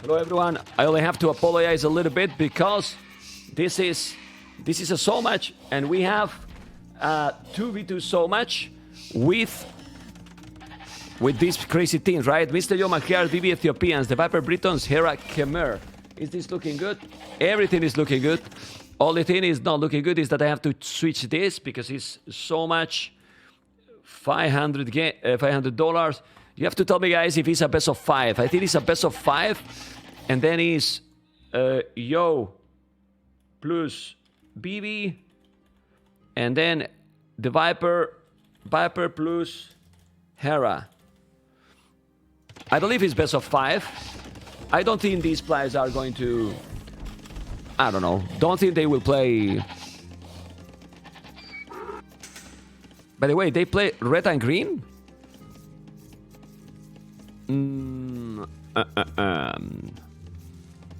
Hello everyone. I only have to apologize a little bit because this is a Showmatch and we have 2v2 Showmatch with these crazy teams, right? Mr. Yo, Magyar, ViVi Ethiopians, TheViper Britons, Hera, Khmer. Is this looking good? Everything is looking good. Only thing is not looking good is that I have to switch this because it's so much $500. You have to tell me, guys, if it's a best of 5. I think it's a best of 5, and then it's Yo plus ViVi, and then the Viper plus Hera. I believe it's best of 5. I don't think these players are going to... I don't know. Don't think they will play... By the way, they play red and green?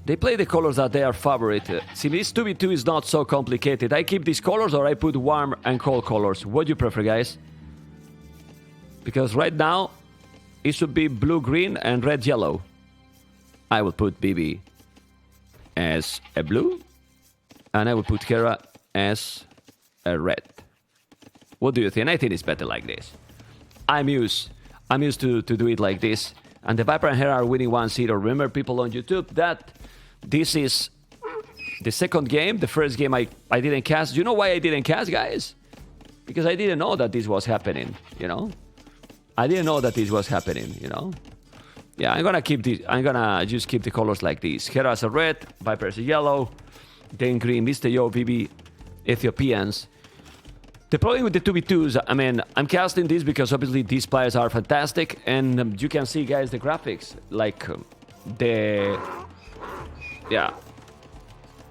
They play the colors that they are favorite. See, this 2v2 is not so complicated. I keep these colors or I put warm and cold colors. What do you prefer, guys? Because right now, it should be blue-green and red-yellow. I will put ViVi as a blue, and I will put Hera as a red. What do you think? I think it's better like this. I'm used to do it like this. And the Viper and Hera are winning 1-0. Remember, people on YouTube, that this is the second game. The first game I didn't cast. You know why I didn't cast, guys? Because I didn't know that this was happening, you know? I didn't know that this was happening, you know? Yeah, I'm gonna keep this. I'm gonna just keep the colors like this. Hera as a red, Viper as a yellow, then green, Mr. Yo, ViVi Ethiopians. The problem with the 2v2s, I mean, I'm casting this because obviously these players are fantastic, and you can see, guys, the graphics, like the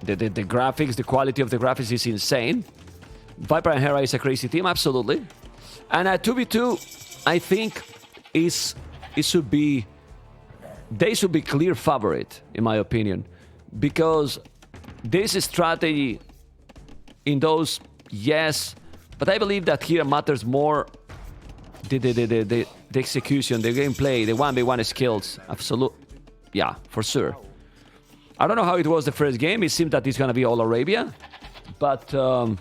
graphics, the quality of the graphics is insane. Viper and Hera is a crazy team, absolutely. And at 2v2, I think they should be clear favorite, in my opinion, because this strategy in those, yes. But I believe that here matters more the execution, the gameplay, the 1v1 skills. Absolute, yeah, for sure. I don't know how it was the first game. It seemed that it's gonna be all Arabia, but and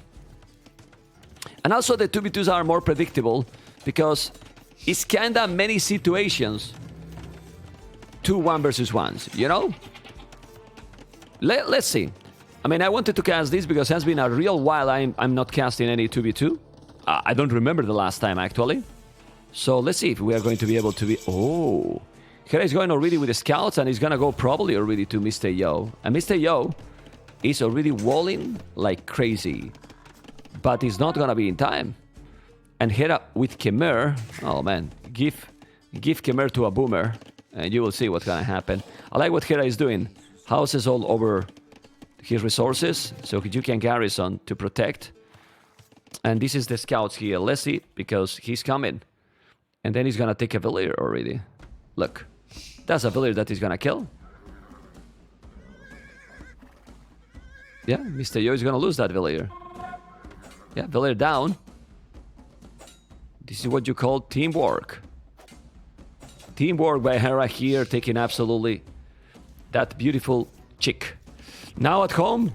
also the 2v2s are more predictable because it's kinda many situations. 2 1 versus 1s, you know. Let's see. I mean, I wanted to cast this because it has been a real while I'm not casting any 2v2. I don't remember the last time, actually. So let's see if we are going to be able to be... Oh! Hera is going already with the scouts, and he's gonna go probably already to Mr. Yo. And Mr. Yo is already walling like crazy. But he's not gonna be in time. And Hera with Khmer... Oh, man. Give Khmer to a boomer, and you will see what's gonna happen. I like what Hera is doing. Houses all over... his resources, so you can garrison to protect. And this is the scouts here. Let's see, because he's coming. And then he's gonna take a villager already. Look, that's a villager that he's gonna kill. Yeah, Mr. Yo is gonna lose that villager. Yeah, villager down. This is what you call teamwork. Teamwork by Hera here, taking absolutely that beautiful chick. Now at home,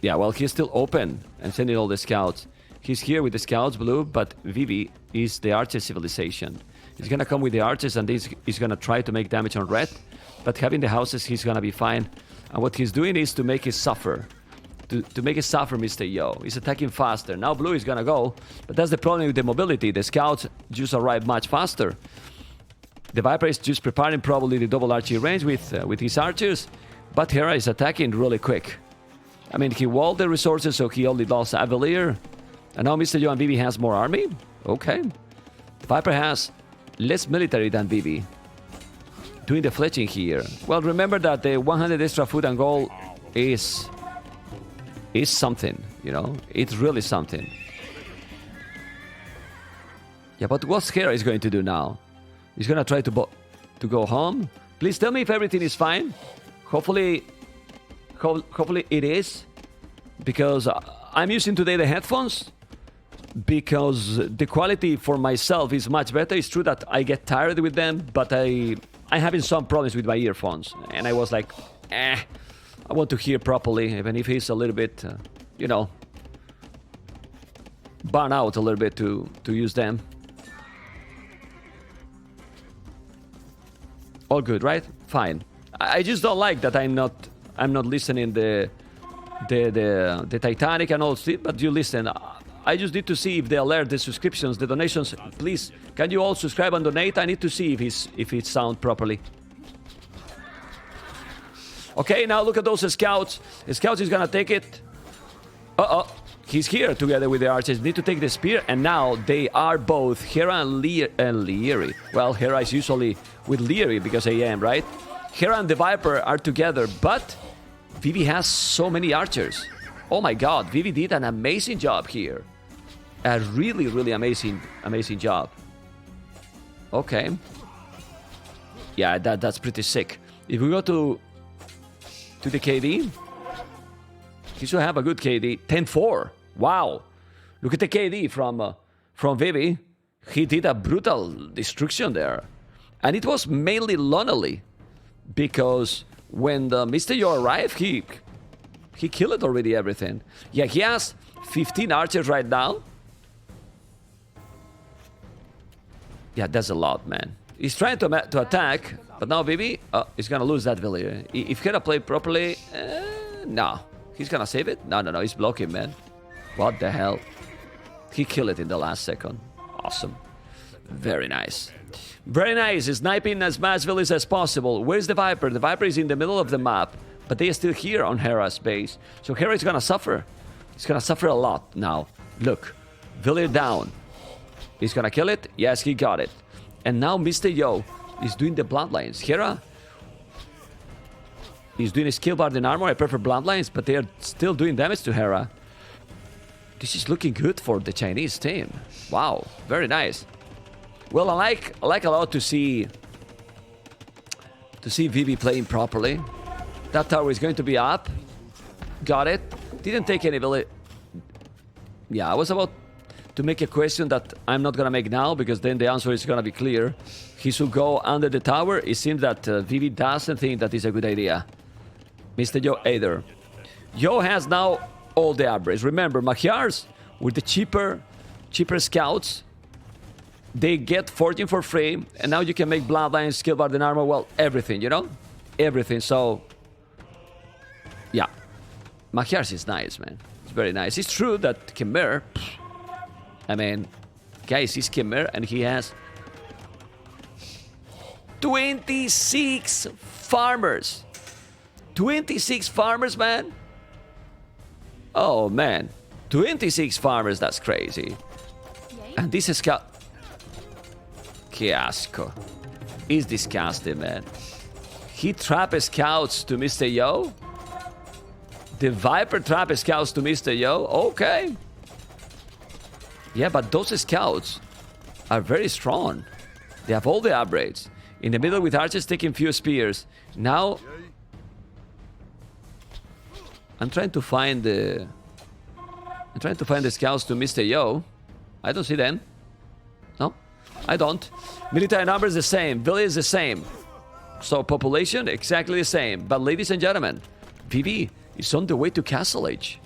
yeah, well, he's still open and sending all the scouts. He's here with the scouts, blue, but ViVi is the archer civilization. He's gonna come with the archers and he's gonna try to make damage on red, but having the houses, he's gonna be fine. And what he's doing is to make it suffer. To make it suffer, Mr. Yo. He's attacking faster. Now blue is gonna go, but that's the problem with the mobility. The scouts just arrive much faster. The Viper is just preparing probably the double archery range with his archers. But Hera is attacking really quick. I mean, he walled the resources, so he only lost Avalier. And now Mr. Yo and ViVi has more army? Okay. Viper has less military than ViVi. Doing the fletching here. Well, remember that the 100 extra food and gold is something, you know? It's really something. Yeah, but what's Hera is going to do now? He's gonna try to go home? Please tell me if everything is fine. Hopefully it is, because I'm using today the headphones because the quality for myself is much better. It's true that I get tired with them, but I I'm having some problems with my earphones, and I was like, I want to hear properly, even if he's a little bit, you know, burn out a little bit to use them. All good, right? Fine. I just don't like that I'm not listening the Titanic and all shit, but you listen. I just need to see if they alert the subscriptions, the donations. Please, can you all subscribe and donate? I need to see if it sounds properly. Okay, now look at those scouts. The scouts is gonna take it. He's here together with the archers. Need to take the spear, and now they are both Hera and Leary. Well, Hera is usually with Leary because AM, right? Hera and the Viper are together, but ViVi has so many archers. Oh my god, ViVi did an amazing job here. A really, really amazing job. Okay. Yeah, that's pretty sick. If we go to the KD, he should have a good KD. 10-4. Wow. Look at the KD from ViVi. He did a brutal destruction there. And it was mainly Lonely, because when the Mr. Yo arrived, he killed already everything. Yeah, he has 15 archers right now. Yeah, that's a lot, man. He's trying to attack, but now ViVi is gonna lose that village. If Hera played properly, no. He's gonna save it? No, he's blocking, man. What the hell? He killed it in the last second. Awesome. Very nice. Very nice. Sniping as much villages as possible. Where's the Viper? The Viper is in the middle of the map, but they are still here on Hera's base. So Hera is gonna suffer. He's gonna suffer a lot now. Look. Village down. He's gonna kill it? Yes, he got it. And now Mr. Yo is doing the bloodlines. Hera is doing a skill bar in armor. I prefer bloodlines, but they are still doing damage to Hera. This is looking good for the Chinese team. Wow, very nice. Well, I like a lot to see ViVi playing properly. That tower is going to be up. Got it. Didn't take any village. Yeah, I was about to make a question that I'm not gonna make now, because then the answer is gonna be clear. He should go under the tower. It seems that ViVi doesn't think that is a good idea. Mr. Yo either. Yo has now all the upgrades. Remember, Magyars with the cheaper scouts, they get 14 for free, and now you can make bloodlines, skill bar, and armor. Well, everything, you know, everything. So, yeah, Magyars is nice, man. It's very nice. It's true that Khmer. I mean, guys, he's Khmer, and he has 26 farmers. 26 farmers, man. Oh, man. 26 farmers, that's crazy. And this is... Que asco. It's disgusting, man. He trapped scouts to Mr. Yo? The Viper trapped scouts to Mr. Yo? Okay. Yeah, but those scouts are very strong. They have all the upgrades. In the middle with archers taking few spears. Now... I'm trying to find the scouts to Mr. Yo. I don't see them. No, I don't. Military numbers the same. Village is the same. So population exactly the same. But ladies and gentlemen, ViVi is on the way to Castle Age.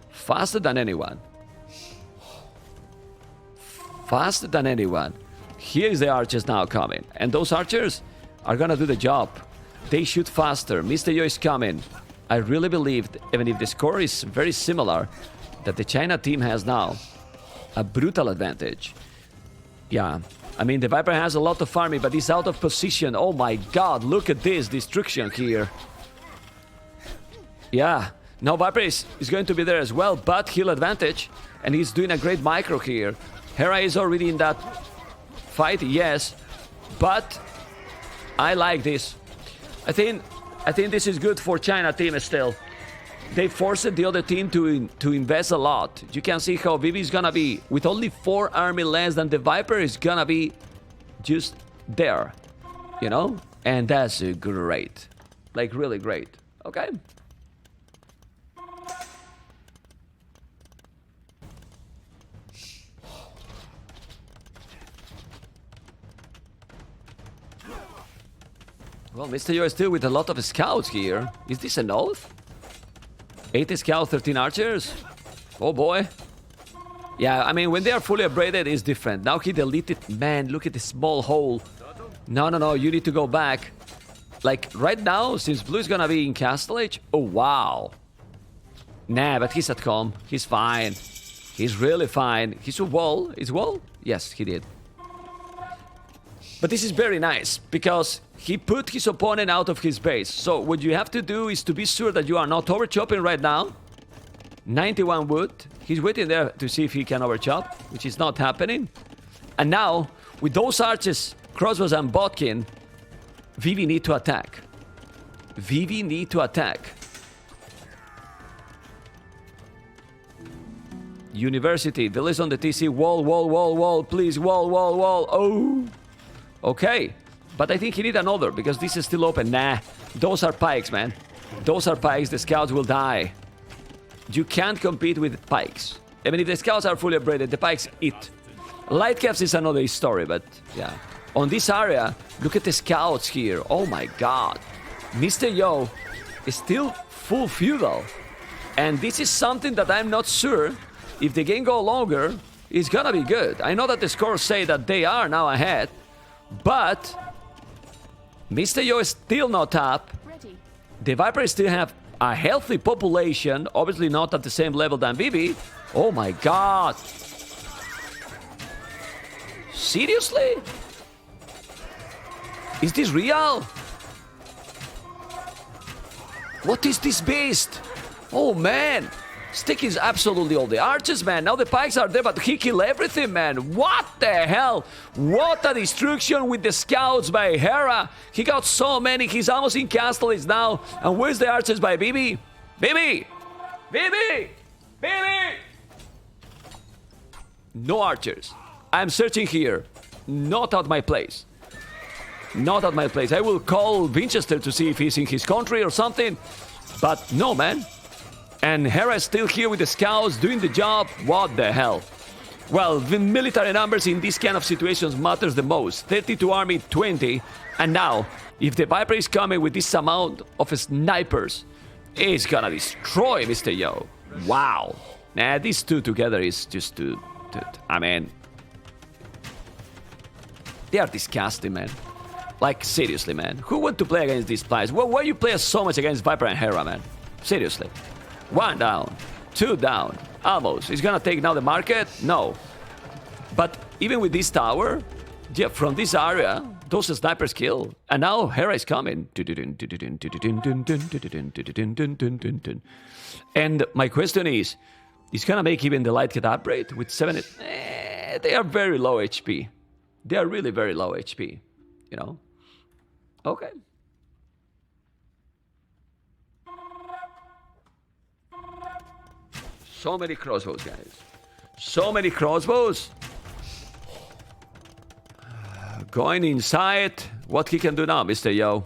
Faster than anyone. Faster than anyone. Here is the archers now coming. And those archers are gonna do the job. They shoot faster. Mr. Yo is coming. I really believe, even if the score is very similar, that the China team has now a brutal advantage. Yeah, I mean, the Viper has a lot of farming, but he's out of position. Oh my god, look at this destruction here. Yeah, now Viper is going to be there as well, but he'll advantage, and he's doing a great micro here. Hera is already in that fight, yes, but I like this. I think this is good for China team still. They forced the other team to invest a lot. You can see how ViVi is gonna be, with only 4 army less than the Viper, is gonna be just there, you know? And that's great. Like, really great. Okay? Well, Mr. Yo is still with a lot of scouts here. Is this an oath? 8 scouts, 13 archers? Oh boy. Yeah, I mean, when they are fully upgraded, it's different. Now he deleted... Man, look at the small hole. No, you need to go back. Like, right now, since blue is gonna be in Castle Age... Oh, wow. Nah, but he's at calm. He's fine. He's really fine. He's a wall. Is wall? Yes, he did. But this is very nice, because he put his opponent out of his base. So what you have to do is to be sure that you are not overchopping right now. 91 wood. He's waiting there to see if he can overchop, which is not happening. And now, with those archers, crossbows and bodkin, ViVi need to attack. ViVi need to attack. University, village on the TC, wall, please, wall. Oh! Okay, but I think he need another, because this is still open. Nah, those are pikes, man. Those are pikes, the scouts will die. You can't compete with pikes. I mean, if the scouts are fully upgraded, the pikes eat. Light caps is another story, but yeah. On this area, look at the scouts here. Oh my god. Mr. Yo is still full feudal. And this is something that I'm not sure, if the game go longer, it's gonna be good. I know that the scores say that they are now ahead, but Mr. Yo is still not up. The Viper still have a healthy population, obviously not at the same level than ViVi. Oh my god. Seriously? Is this real? What is this beast? Oh man. Stick is absolutely all the archers, man. Now the pikes are there, but he killed everything, man. What the hell? What a destruction with the scouts by Hera. He got so many. He's almost in Castle now. And where's the archers by ViVi? ViVi! No archers. I'm searching here. Not at my place. Not at my place. I will call Winchester to see if he's in his country or something. But no, man. And Hera is still here with the scouts doing the job. What the hell? Well, the military numbers in these kind of situations matters the most. 32 army, 20. And now, if the Viper is coming with this amount of snipers, it's gonna destroy Mr. Yo. Wow. Nah, these two together is just too... I mean... They are disgusting, man. Like, seriously, man. Who want to play against these players? Why you play so much against Viper and Hera, man? Seriously. 1 down, 2 down, almost. He's gonna take now the market? No. But even with this tower, yeah, from this area, those snipers kill. And now Hera is coming. And my question is gonna make even the light cat upgrade with 7... they are very low HP. They are really very low HP, you know? Okay. So many crossbows, guys. So many crossbows. Going inside. What he can do now, Mr. Yo?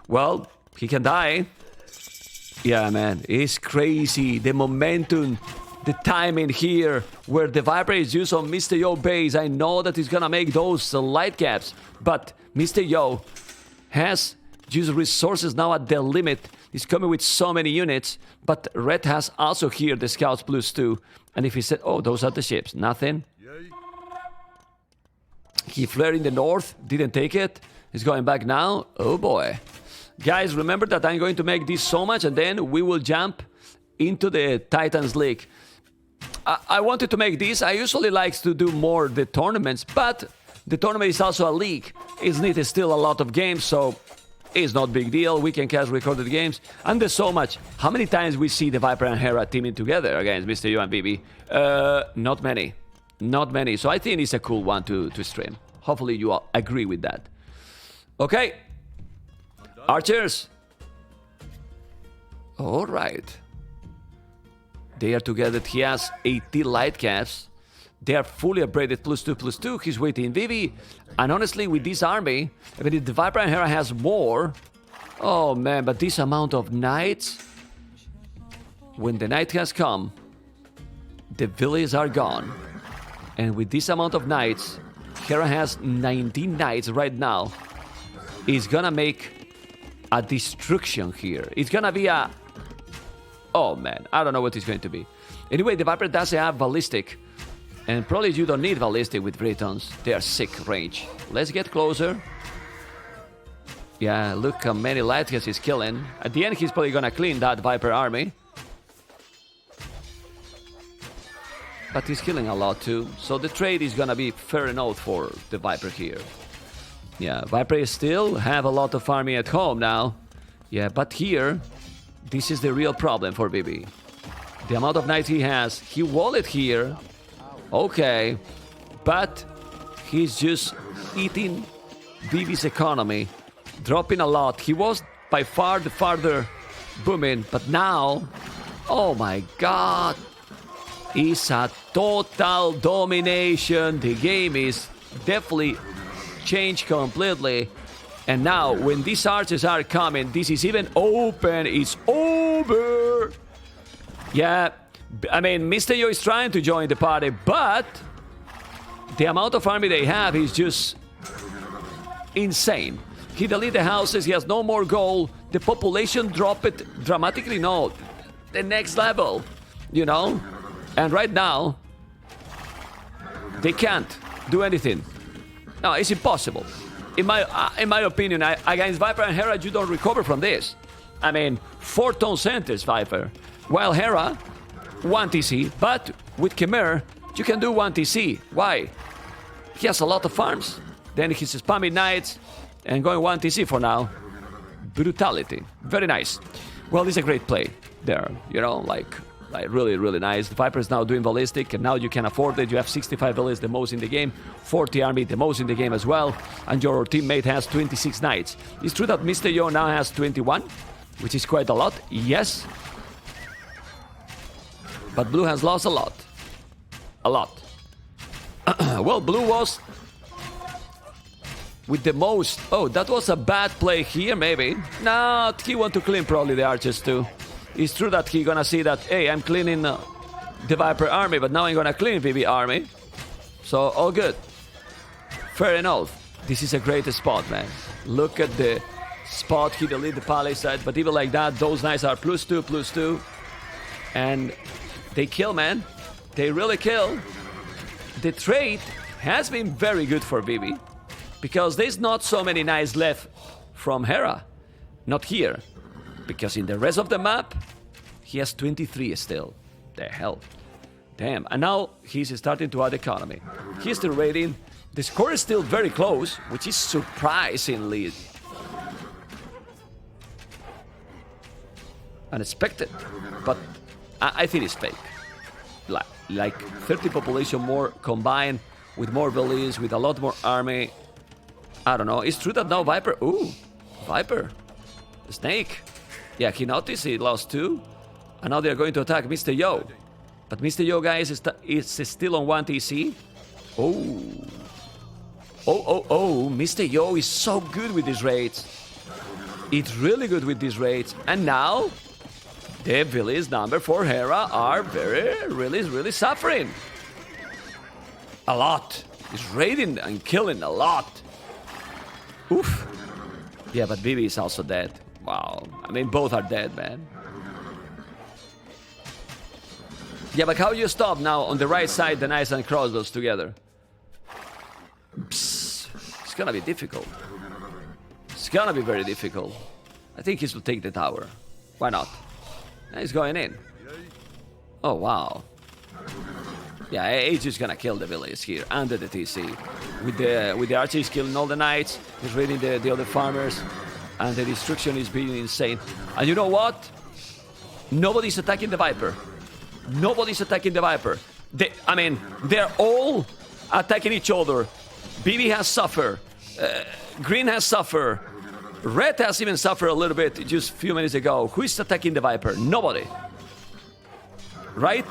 Well, he can die. Yeah, man. It's crazy. The momentum, the timing here, where the Viper is used on Mr. Yo base. I know that he's gonna make those light caps. But Mr. Yo has used resources now at the limit. He's coming with so many units, but Red has also here the scouts +2. And if he said, oh, those are the ships, nothing. He flared in the north, didn't take it. He's going back now. Oh boy. Guys, remember that I'm going to make this so much and then we will jump into the Titans League. I wanted to make this. I usually like to do more the tournaments, but the tournament is also a league. It's still a lot of games, so... It's not big deal. We can cast recorded games. And there's so much. How many times we see the Viper and Hera teaming together against Mr. Yo and ViVi? Not many. Not many. So I think it's a cool one to stream. Hopefully you all agree with that. Okay. Archers. All right. They are together. He has 80 light caps. They are fully upgraded +2/+2. He's waiting ViVi. And honestly, with this army, I mean, if the Viper and Hera has more... Oh, man, but this amount of knights... When the night has come, the villages are gone. And with this amount of knights, Hera has 19 knights right now. It's gonna make a destruction here. It's gonna be a... Oh, man. I don't know what it's going to be. Anyway, the Viper doesn't have ballistic. And probably you don't need ballistic with Britons. They are sick range. Let's get closer. Yeah, look how many Latvians he's killing. At the end, he's probably gonna clean that Viper army. But he's killing a lot too. So the trade is gonna be fair enough for the Viper here. Yeah, Viper still have a lot of army at home now. Yeah, but here, this is the real problem for ViVi. The amount of knights he has, he wall it here. Okay, but he's just eating ViVi's economy, dropping a lot. He was by far the farther booming, but now, oh my god, it's a total domination. The game is definitely changed completely. And now, when these archers are coming, this is even open. It's over. Yeah, I mean, Mr. Yo is trying to join the party, but the amount of army they have is just insane. He deleted the houses, he has no more gold, the population dropped it dramatically, no, the next level, you know? And right now, they can't do anything. No, it's impossible. In my opinion, against Viper and Hera, you don't recover from this. I mean, 4 town centers, Viper. While Hera, 1 TC, but with Khmer, you can do 1 TC. Why? He has a lot of farms. Then he's spamming knights and going 1 TC for now. Brutality. Very nice. Well, it's a great play there, you know, like really, really nice. The Viper is now doing ballistic, and now you can afford it. You have 65 villas, the most in the game, 40 army, the most in the game as well, and your teammate has 26 knights. It's true that Mr. Yo now has 21, which is quite a lot, yes. But Blue has lost a lot. A lot. Well, Blue was with the most... Oh, that was a bad play here, maybe. No, he want to clean probably the archers too. It's true that he gonna see that, hey, I'm cleaning the Viper army, but now I'm gonna clean ViVi army. So, all good. Fair enough. This is a great spot, man. Look at the spot. He deleted the palisade, but even like that, those knights are +2/+2. And they kill, man. They really kill. The trade has been very good for ViVi, because there's not so many knights left from Hera. Not here. Because in the rest of the map, he has 23 still. The hell. Damn. And now he's starting to add economy. He's still raiding. The score is still very close, which is surprisingly unexpected. But I think it's fake. Like 30 population more combined with more villas, with a lot more army. I don't know. It's true that now Viper... Ooh, Viper. Snake. Yeah, he noticed he lost 2. And now they're going to attack Mr. Yo. But Mr. Yo, guys, is still on 1 TC. Oh. Oh. Mr. Yo is so good with these raids. It's really good with these raids. And now, the villas number 4 Hera are really suffering. A lot. He's raiding and killing a lot. Oof. Yeah, but ViVi is also dead. Wow. I mean, both are dead, man. Yeah, but how you stop now on the right side the knights and crossbows together? Psst. It's gonna be difficult. It's gonna be very difficult. I think he will take the tower. Why not? He's going in. Oh, wow. Yeah, he's just gonna kill the village here under the TC. With the archers killing all the knights, he's raiding the other farmers, and the destruction is being insane. And you know what? Nobody's attacking the Viper. Nobody's attacking the Viper. I mean, they're all attacking each other. ViVi has suffered. Green has suffered. Red has even suffered a little bit just a few minutes ago. Who is attacking the Viper? Nobody. Right?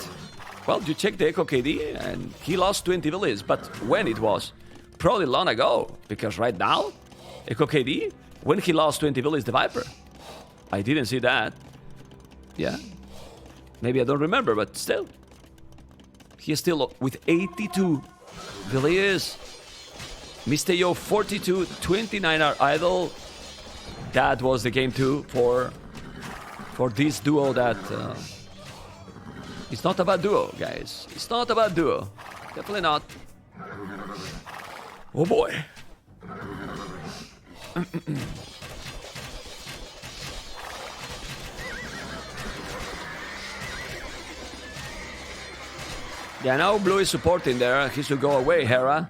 Well, you check the Echo KD and he lost 20 villages. But when it was? Probably long ago. Because right now, Echo KD, when he lost 20 villages, the Viper. I didn't see that. Yeah. Maybe I don't remember, but still. He is still with 82 villages. Mr. Yo 42, 29 are idle. that was the game too for this duo that it's not about duo, guys. It's not about duo. Definitely not. Oh boy. Yeah, now Blue is supporting there. He should go away, Hera.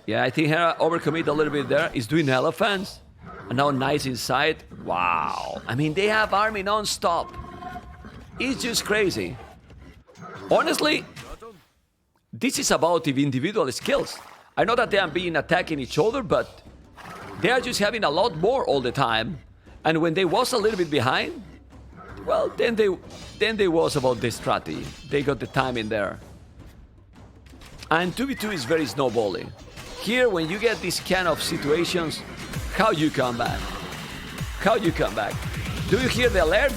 Yeah, I think Hera overcommit a little bit there. He's doing elephants. And now nice inside. Wow. I mean, they have army non-stop. It's just crazy. Honestly, this is about the individual skills. I know that they are being attacking each other, but they are just having a lot more all the time. And when they was a little bit behind, well, then they was about the strategy. They got the time in there. And 2v2 is very snowballing. Here, when you get these kind of situations, how you come back? How you come back? Do you hear the alert?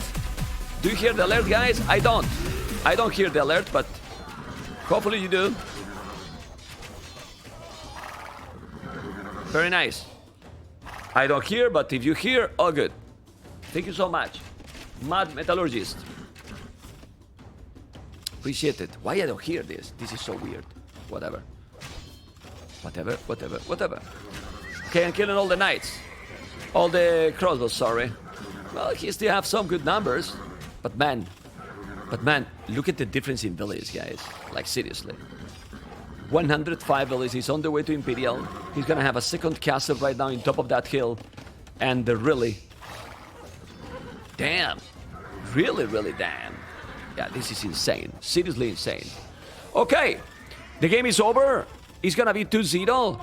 Do you hear the alert, guys? I don't. I don't hear the alert, but hopefully you do. Very nice. I don't hear, but if you hear, all good. Thank you so much. Mad Metallurgist. Appreciate it. Why I don't hear this? This is so weird. Whatever. Whatever. Okay, I'm killing all the knights. All the crossbows, sorry. Well, he still have some good numbers. But man, look at the difference in villages, guys. Like, seriously. 105 villages. He's on the way to Imperial. He's gonna have a second castle right now on top of that hill. And really... Damn. Really damn. Yeah, this is insane. Seriously insane. Okay. The game is over. It's gonna be 2-0.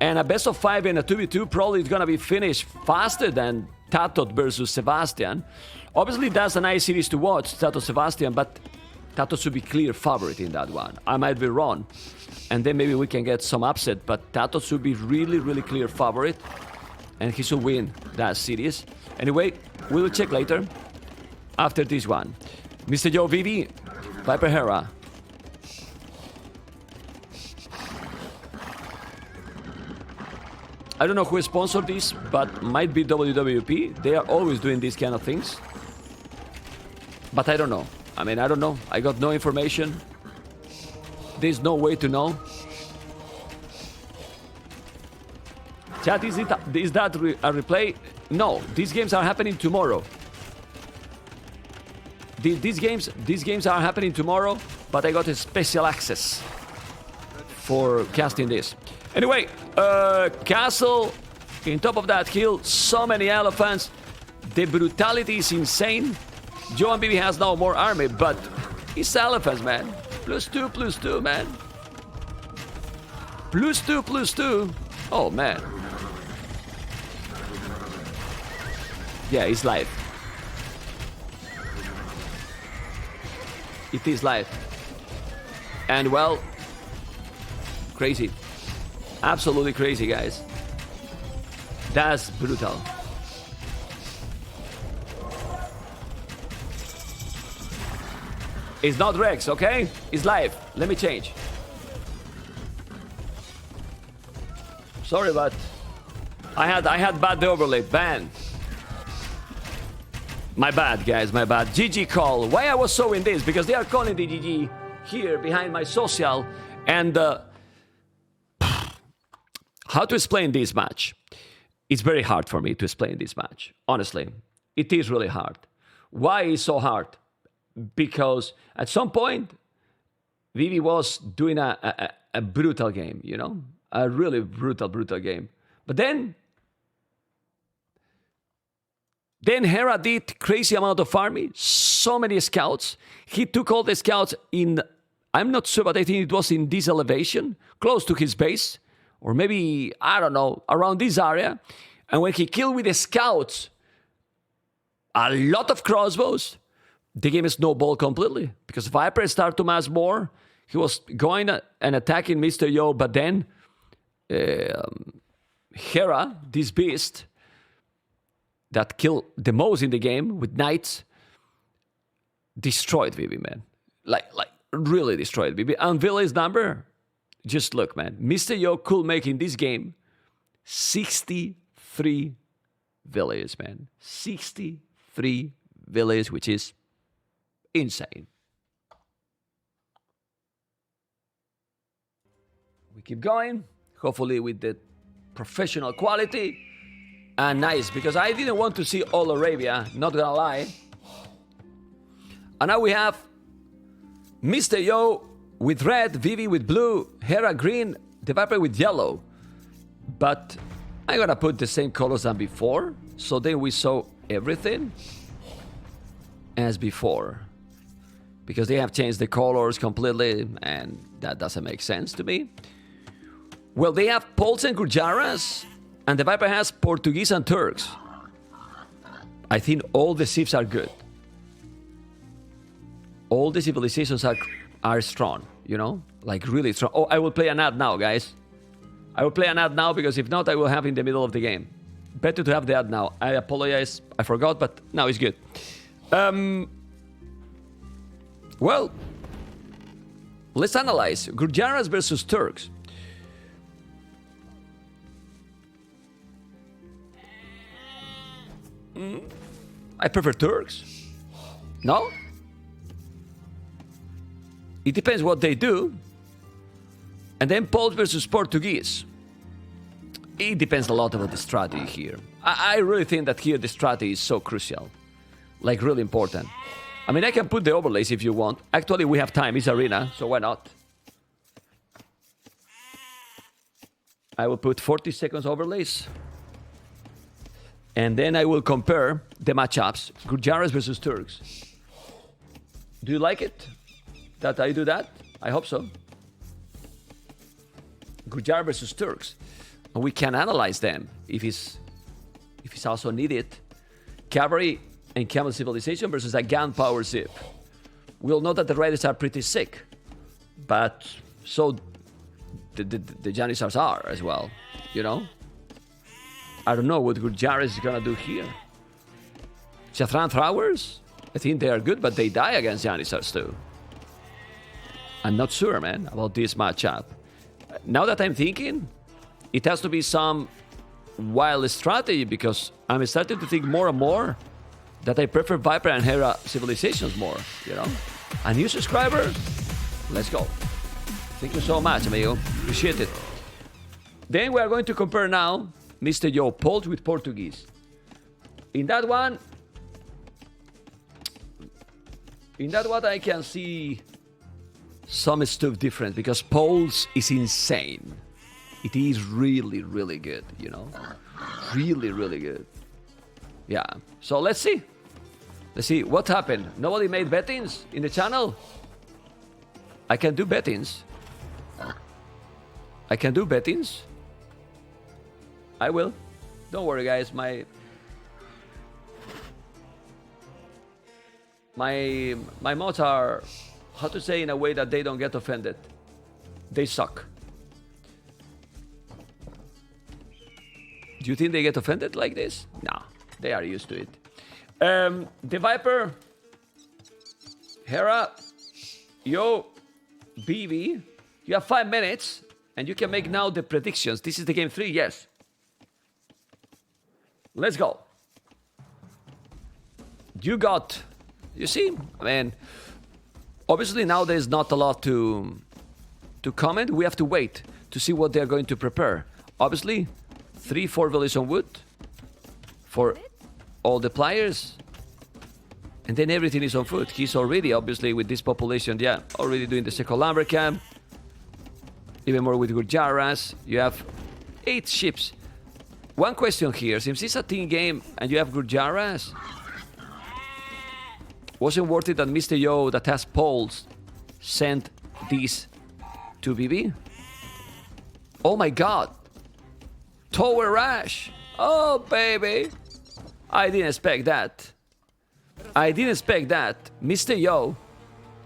And a best of 5 and a 2v2 probably is gonna be finished faster than Tatot versus Sebastian. Obviously, that's a nice series to watch, Tatot Sebastian, but Tatot should be clear favorite in that one. I might be wrong. And then maybe we can get some upset, but Tatot should be really clear favorite. And he should win that series. Anyway, we will check later after this one. Mr. Yo, ViVi, ViPer Hera. I don't know who sponsored this, but might be WWP. They are always doing these kind of things. But I don't know. I mean, I don't know. I got no information. There's no way to know. Chat, is that a replay? No, these games are happening tomorrow. These games are happening tomorrow, but I got a special access for casting this. Anyway, castle in top of that hill, so many elephants. The brutality is insane. Joe and ViVi has now more army, but it's elephants, man. +2, man. +2. Oh, man. Yeah, it's live. It is live. And well, crazy. Absolutely crazy, guys. That's brutal. It's not Rex, okay? It's live. Let me change. Sorry, but I had bad overlay. Ban. My bad, guys. My bad. GG call. Why I was showing this? Because they are calling the GG here behind my social. And how to explain this match? It's very hard for me to explain this match. Honestly, it is really hard. Why is so hard? Because at some point, ViVi was doing a brutal game, you know? A really brutal game. But then Hera did crazy amount of army, so many scouts. He took all the scouts in, I'm not sure, but I think it was in this elevation, close to his base. Or maybe, I don't know, around this area. And when he killed with the scouts, a lot of crossbows, the game snowballed completely. Because Viper started to mass more. He was going and attacking Mr. Yo, but then Hera, this beast, that killed the most in the game with knights, destroyed ViVi, man. Like really destroyed ViVi. And Villa's number, just look, man. Mr. Yo could make in this game 63 villages, man. 63 villages, which is insane. We keep going, hopefully with the professional quality. And nice, because I didn't want to see all Arabia, not gonna lie. And now we have Mr. Yo with red, ViVi with blue, Hera green, TheViper with yellow. But I'm gonna put the same colors than before, so then we saw everything as before. Because they have changed the colors completely, and that doesn't make sense to me. Well, they have Poles and Gurjaras, and TheViper has Portuguese and Turks. I think all the civs are good. All the civilizations are strong, you know? Like really strong. Oh, I will play an ad now, guys. I will play an ad now, because if not, I will have in the middle of the game. Better to have the ad now. I apologize, I forgot, but now it's good. Well, let's analyze Gurjaras versus Turks. I prefer Turks. No? It depends what they do. And then Poles versus Portuguese. It depends a lot about the strategy here. I really think that here the strategy is so crucial. Like really important. I mean, I can put the overlays if you want. Actually, we have time. It's arena, so why not? I will put 40 seconds overlays. And then I will compare the matchups. Gurjaras versus Turks. Do you like it that I do that? I hope so. Gurjar versus Turks. And we can analyze them if it's also needed. Cavalry and Camel Civilization versus a Gunpowder Civ. We all know that the Raiders are pretty sick. But so the Janissars are as well, you know? I don't know what Gurjaras is gonna do here. Shatran Throwers? I think they are good, but they die against Janissars too. I'm not sure, man, about this matchup. Now that I'm thinking, it has to be some wild strategy, because I'm starting to think more and more that I prefer Viper and Hera civilizations more, you know? A new subscriber? Let's go. Thank you so much, amigo. Appreciate it. Then we are going to compare now Mr. Yo Poles with Portuguese. In that one I can see some stuff different, because Poles is insane. It is really, really good, you know? Really, really good. Yeah, so let's see. Let's see what happened. Nobody made bettings in the channel? I can do bettings. I can do bettings. I will. Don't worry, guys. My mods are, how to say, in a way that they don't get offended. They suck. Do you think they get offended like this? No, they are used to it. TheViper Hera, Yo, ViVi. You have 5 minutes, and you can make now the predictions. This is the game 3, yes. Let's go. You see, I mean, obviously now there's not a lot to comment. We have to wait to see what they're going to prepare. Obviously, 3-4 villages on wood for all the players. And then everything is on foot. He's already, obviously, with this population, yeah, already doing the second lumber camp. Even more with Gurjaras. You have 8 ships. One question here, since it's a team game and you have Gurjaras, wasn't worth it that Mr. Yo, that has Poles, sent these to ViVi? Oh my god! Tower Rash! Oh baby! I didn't expect that. I didn't expect that. Mr. Yo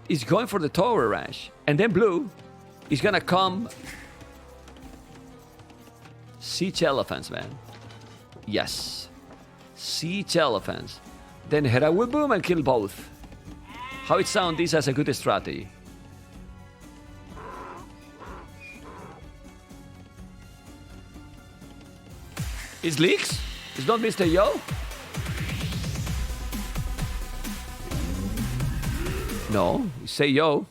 is going for the Tower Rash. And then Blue is gonna come. Siege elephants, man. Yes. Siege elephants. Then Hera will boom and kill both. How it sounds this as a good strategy. Is leaks? It's not Mr. Yo? No, you say yo.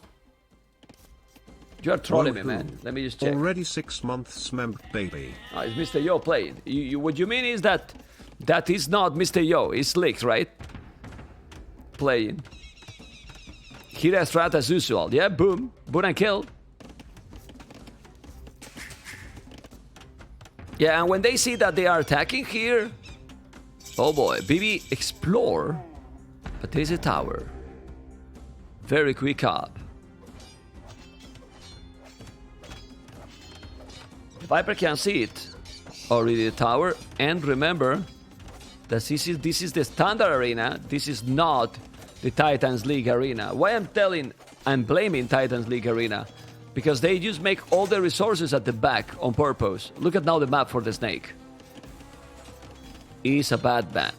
You're trolling me, man. Let me just check. Already 6 months, baby. Oh, it's Mr. Yo playing. What you mean is that is not Mr. Yo. It's Slicks, right? Playing. Hera strat as usual. Yeah, boom. Boom and kill. Yeah, and when they see that they are attacking here... Oh boy, ViVi explore. But there's a tower. Very quick up. The Viper can see it. Already the tower. And remember that this is the standard arena. This is not the Titans League arena. Why I'm blaming Titans League arena? Because they just make all the resources at the back on purpose. Look at now the map for the snake. It's a bad map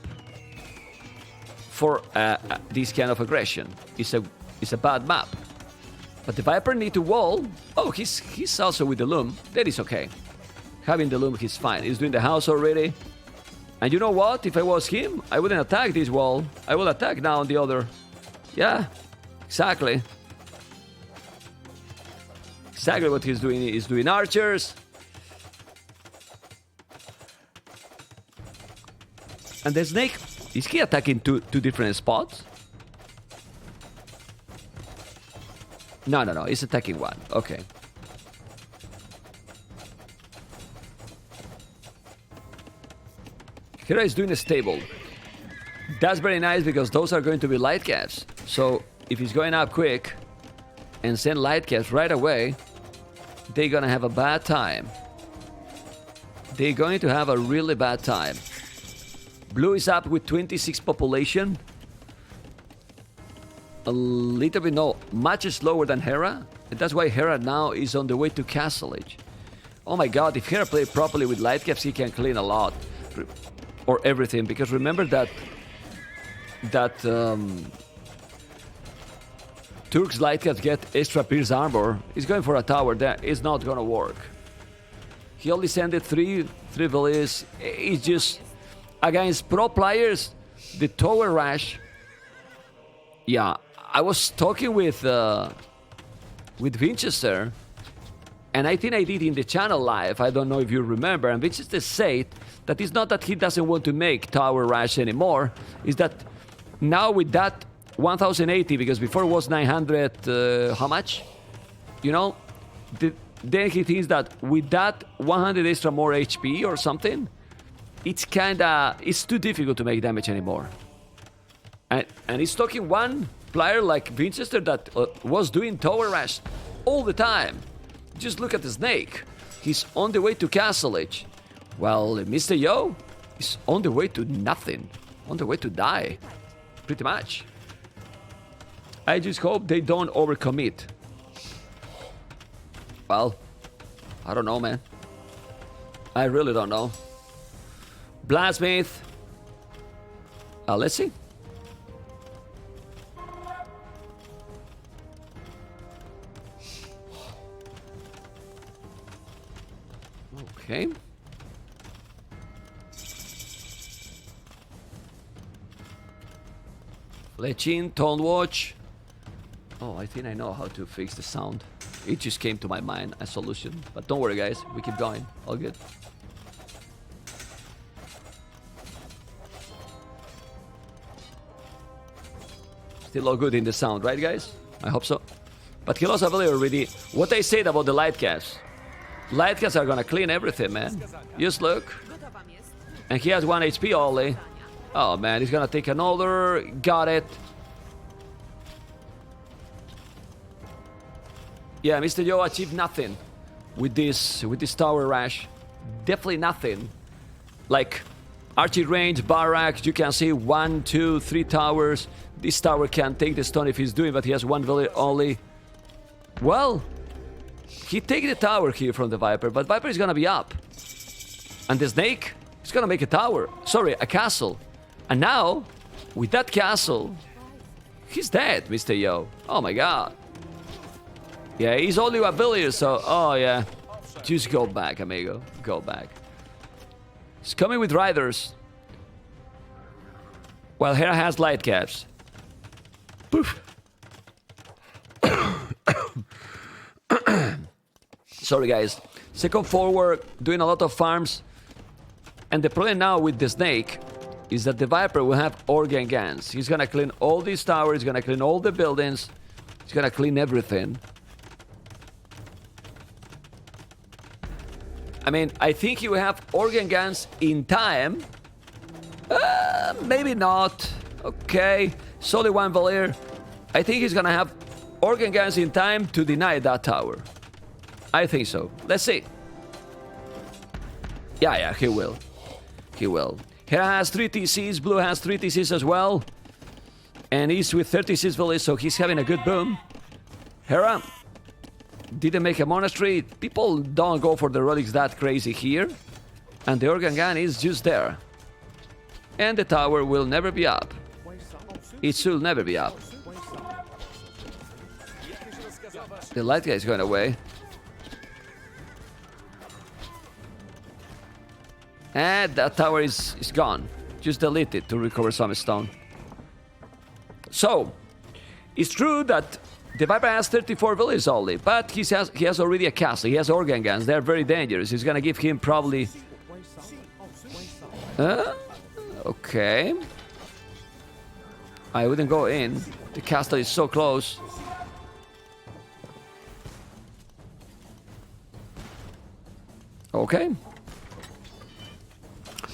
for this kind of aggression. It's a bad map. But the Viper need to wall. Oh, he's also with the loom. That is okay. Having the loom, he's fine. He's doing the house already. And you know what? If I was him, I wouldn't attack this wall. I will attack now on the other. Yeah, exactly. Exactly what he's doing. He's doing archers. And the snake, is he attacking two different spots? No. He's attacking one. Okay. Hera is doing a stable. That's very nice because those are going to be light caps. So if he's going up quick and send light caps right away, they're gonna have a bad time. They're going to have a really bad time. Blue is up with 26 population. A little bit, no, much slower than Hera. And that's why Hera now is on the way to Castle Age. Oh my god, if Hera played properly with light caps, he can clean a lot. Or everything, because remember that Turk's light caps get extra pierce armor. He's going for a tower. That is not gonna work. He only sent it three villies. It's just against pro players. The tower rush. Yeah, I was talking with Winchester, and I think I did in the channel live. I don't know if you remember. And Winchester said that it's not that he doesn't want to make tower rush anymore. Is that now with that 1080, because before it was 900, how much? You know, then he thinks that with that 100 extra more HP or something, it's too difficult to make damage anymore. And he's talking one player like Winchester that was doing tower rush all the time. Just look at the snake. He's on the way to Castle Age. Well, Mr. Yo is on the way to nothing. On the way to die. Pretty much. I just hope they don't overcommit. Well, I don't know, man. I really don't know. Blacksmith. Let's see. Okay. Lechin, Tone Watch. Oh, I think I know how to fix the sound. It just came to my mind, a solution. But don't worry, guys. We keep going. All good. Still all good in the sound, right, guys? I hope so. But he lost ability already. What I said about the light caps. Light caps are gonna clean everything, man. Just look. And he has 1 HP only. Oh, man. He's gonna take another. Got it. Yeah, Mr. Yo achieved nothing with this tower rush. Definitely nothing. Like archery range, barracks, you can see 1, 2, 3 towers. This tower can take the stone if he's doing, but he has 1 village only. Well, he take the tower here from the Viper, but Viper is gonna be up. And the snake is gonna make a tower. Sorry, a castle. And now, with that castle, he's dead, Mr. Yo. Oh my god. Yeah, he's only a villager, so... Oh, yeah. Just go back, amigo. Go back. He's coming with riders. While Hera has light caps. Poof. Sorry, guys. Second forward, doing a lot of farms. And the problem now with the Snake is that the Viper will have organ guns. He's gonna clean all these towers, he's gonna clean all the buildings, he's gonna clean everything. I mean, I think he will have organ guns in time. Maybe not. Okay, it's only one Valier. I think he's gonna have organ guns in time to deny that tower. I think so. Let's see. Yeah, he will. He will. Hera has 3 TCs, Blue has 3 TCs as well. And he's with 36 villages, so he's having a good boom. Hera didn't make a monastery. People don't go for the relics that crazy here. And the organ gun is just there. And the tower will never be up. It should never be up. The light guy is going away. And that tower is gone. Just delete it to recover some stone. So, it's true that the Viper has 34 villages only, but he has already a castle. He has organ guns. They're very dangerous. It's gonna give him probably... okay. I wouldn't go in. The castle is so close. Okay.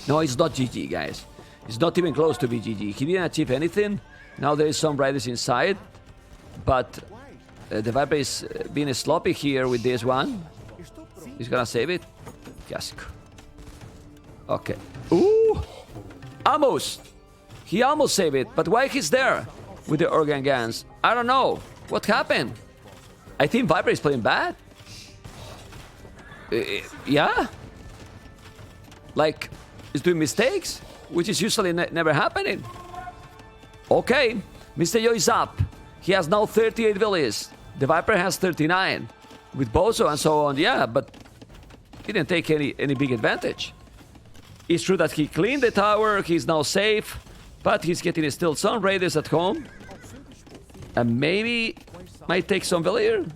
No, it's not GG, guys. It's not even close to be GG. He didn't achieve anything. Now there is some riders inside. But the Viper is being sloppy here with this one. He's gonna save it. Yes. Okay. Ooh! Almost! He almost saved it. But why he's there with the organ guns? I don't know. What happened? I think Viper is playing bad. Yeah? Like... is doing mistakes, which is usually never happening. Okay, Mr. Yo is up. He has now 38 villages. The Viper has 39. With Bozo and so on, yeah, but he didn't take any big advantage. It's true that he cleaned the tower, he's now safe, but he's getting still some raiders at home. And maybe might take some villager.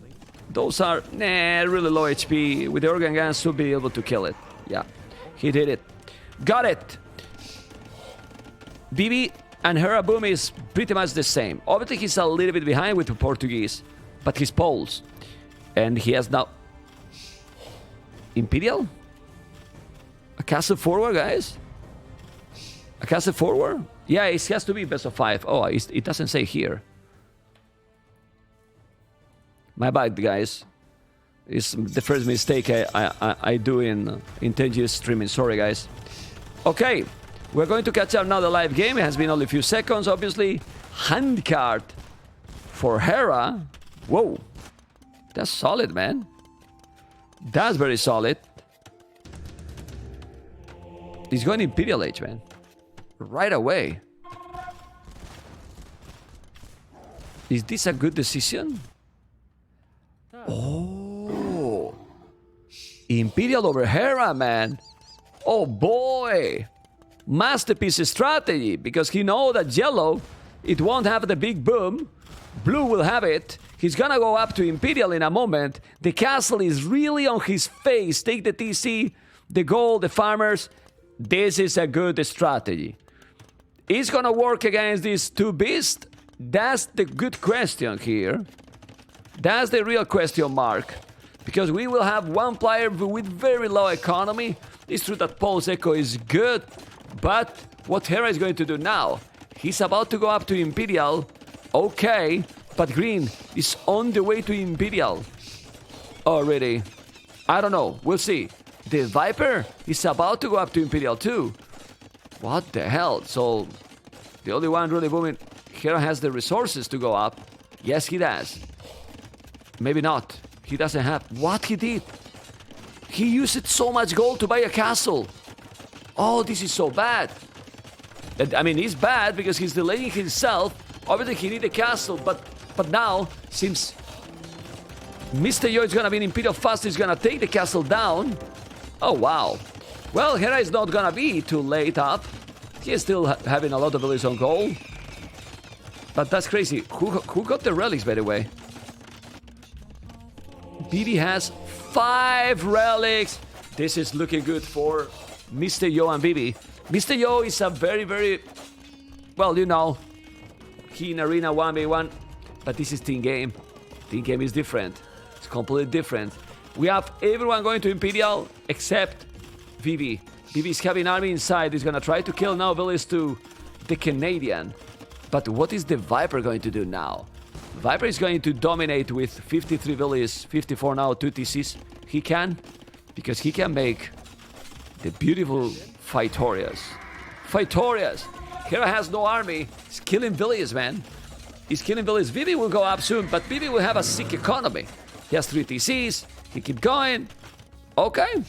Those are, really low HP. With the organ guns, should be able to kill it. Yeah, he did it. Got it! ViVi and Hera boom is pretty much the same. Obviously, he's a little bit behind with the Portuguese, but he's Poles. And he has now... Imperial? A castle forward, guys? A castle forward? Yeah, it has to be best of 5. Oh, it doesn't say here. My bad, guys. It's the first mistake I do in 10 years streaming. Sorry, guys. Okay, we're going to catch up now the live game. It has been only a few seconds, obviously. Handcard for Hera. Whoa. That's solid, man. That's very solid. He's going Imperial Age, man. Right away. Is this a good decision? Oh. Imperial over Hera, man. Oh boy. Masterpiece strategy, because he knows that yellow, it won't have the big boom. Blue will have it. He's gonna go up to Imperial in a moment. The castle is really on his face. Take the TC, the gold, the farmers. This is a good strategy. Is gonna work against these 2 beasts? That's the good question here. That's the real question mark. Because we will have one player with very low economy. It's true that Paul's Echo is good, but what Hera is going to do now? He's about to go up to Imperial. Okay, but Green is on the way to Imperial. Already. I don't know. We'll see. The Viper is about to go up to Imperial too. What the hell? So, the only one really booming... Hera has the resources to go up. Yes, he does. Maybe not. He doesn't have... What he did? He used so much gold to buy a castle. Oh, this is so bad. I mean, it's bad because he's delaying himself. Obviously, he needs a castle, but now, since Mr. Yo is gonna be in Imperial fast, he's gonna take the castle down. Oh, wow. Well, Hera is not gonna be too late up. He is still having a lot of villages on goal. But that's crazy. Who got the relics, by the way? ViVi has 5 relics. This is looking good for Mr. Yo and ViVi. Mr. Yo is a very, very... Well, you know, he in Arena 1v1. But this is team game. Team game is different. It's completely different. We have everyone going to Imperial except ViVi. ViVi is having army inside. He's gonna try to kill now villages to the Canadian. But what is the Viper going to do now? Viper is going to dominate with 53 villages, 54 now, 2 TCs. He can, because he can make the beautiful Fightorias. Fightorias! Hera has no army. He's killing villages, man. He's killing villages. ViVi will go up soon, but ViVi will have a sick economy. He has 3 TCs. He keep going. Okay.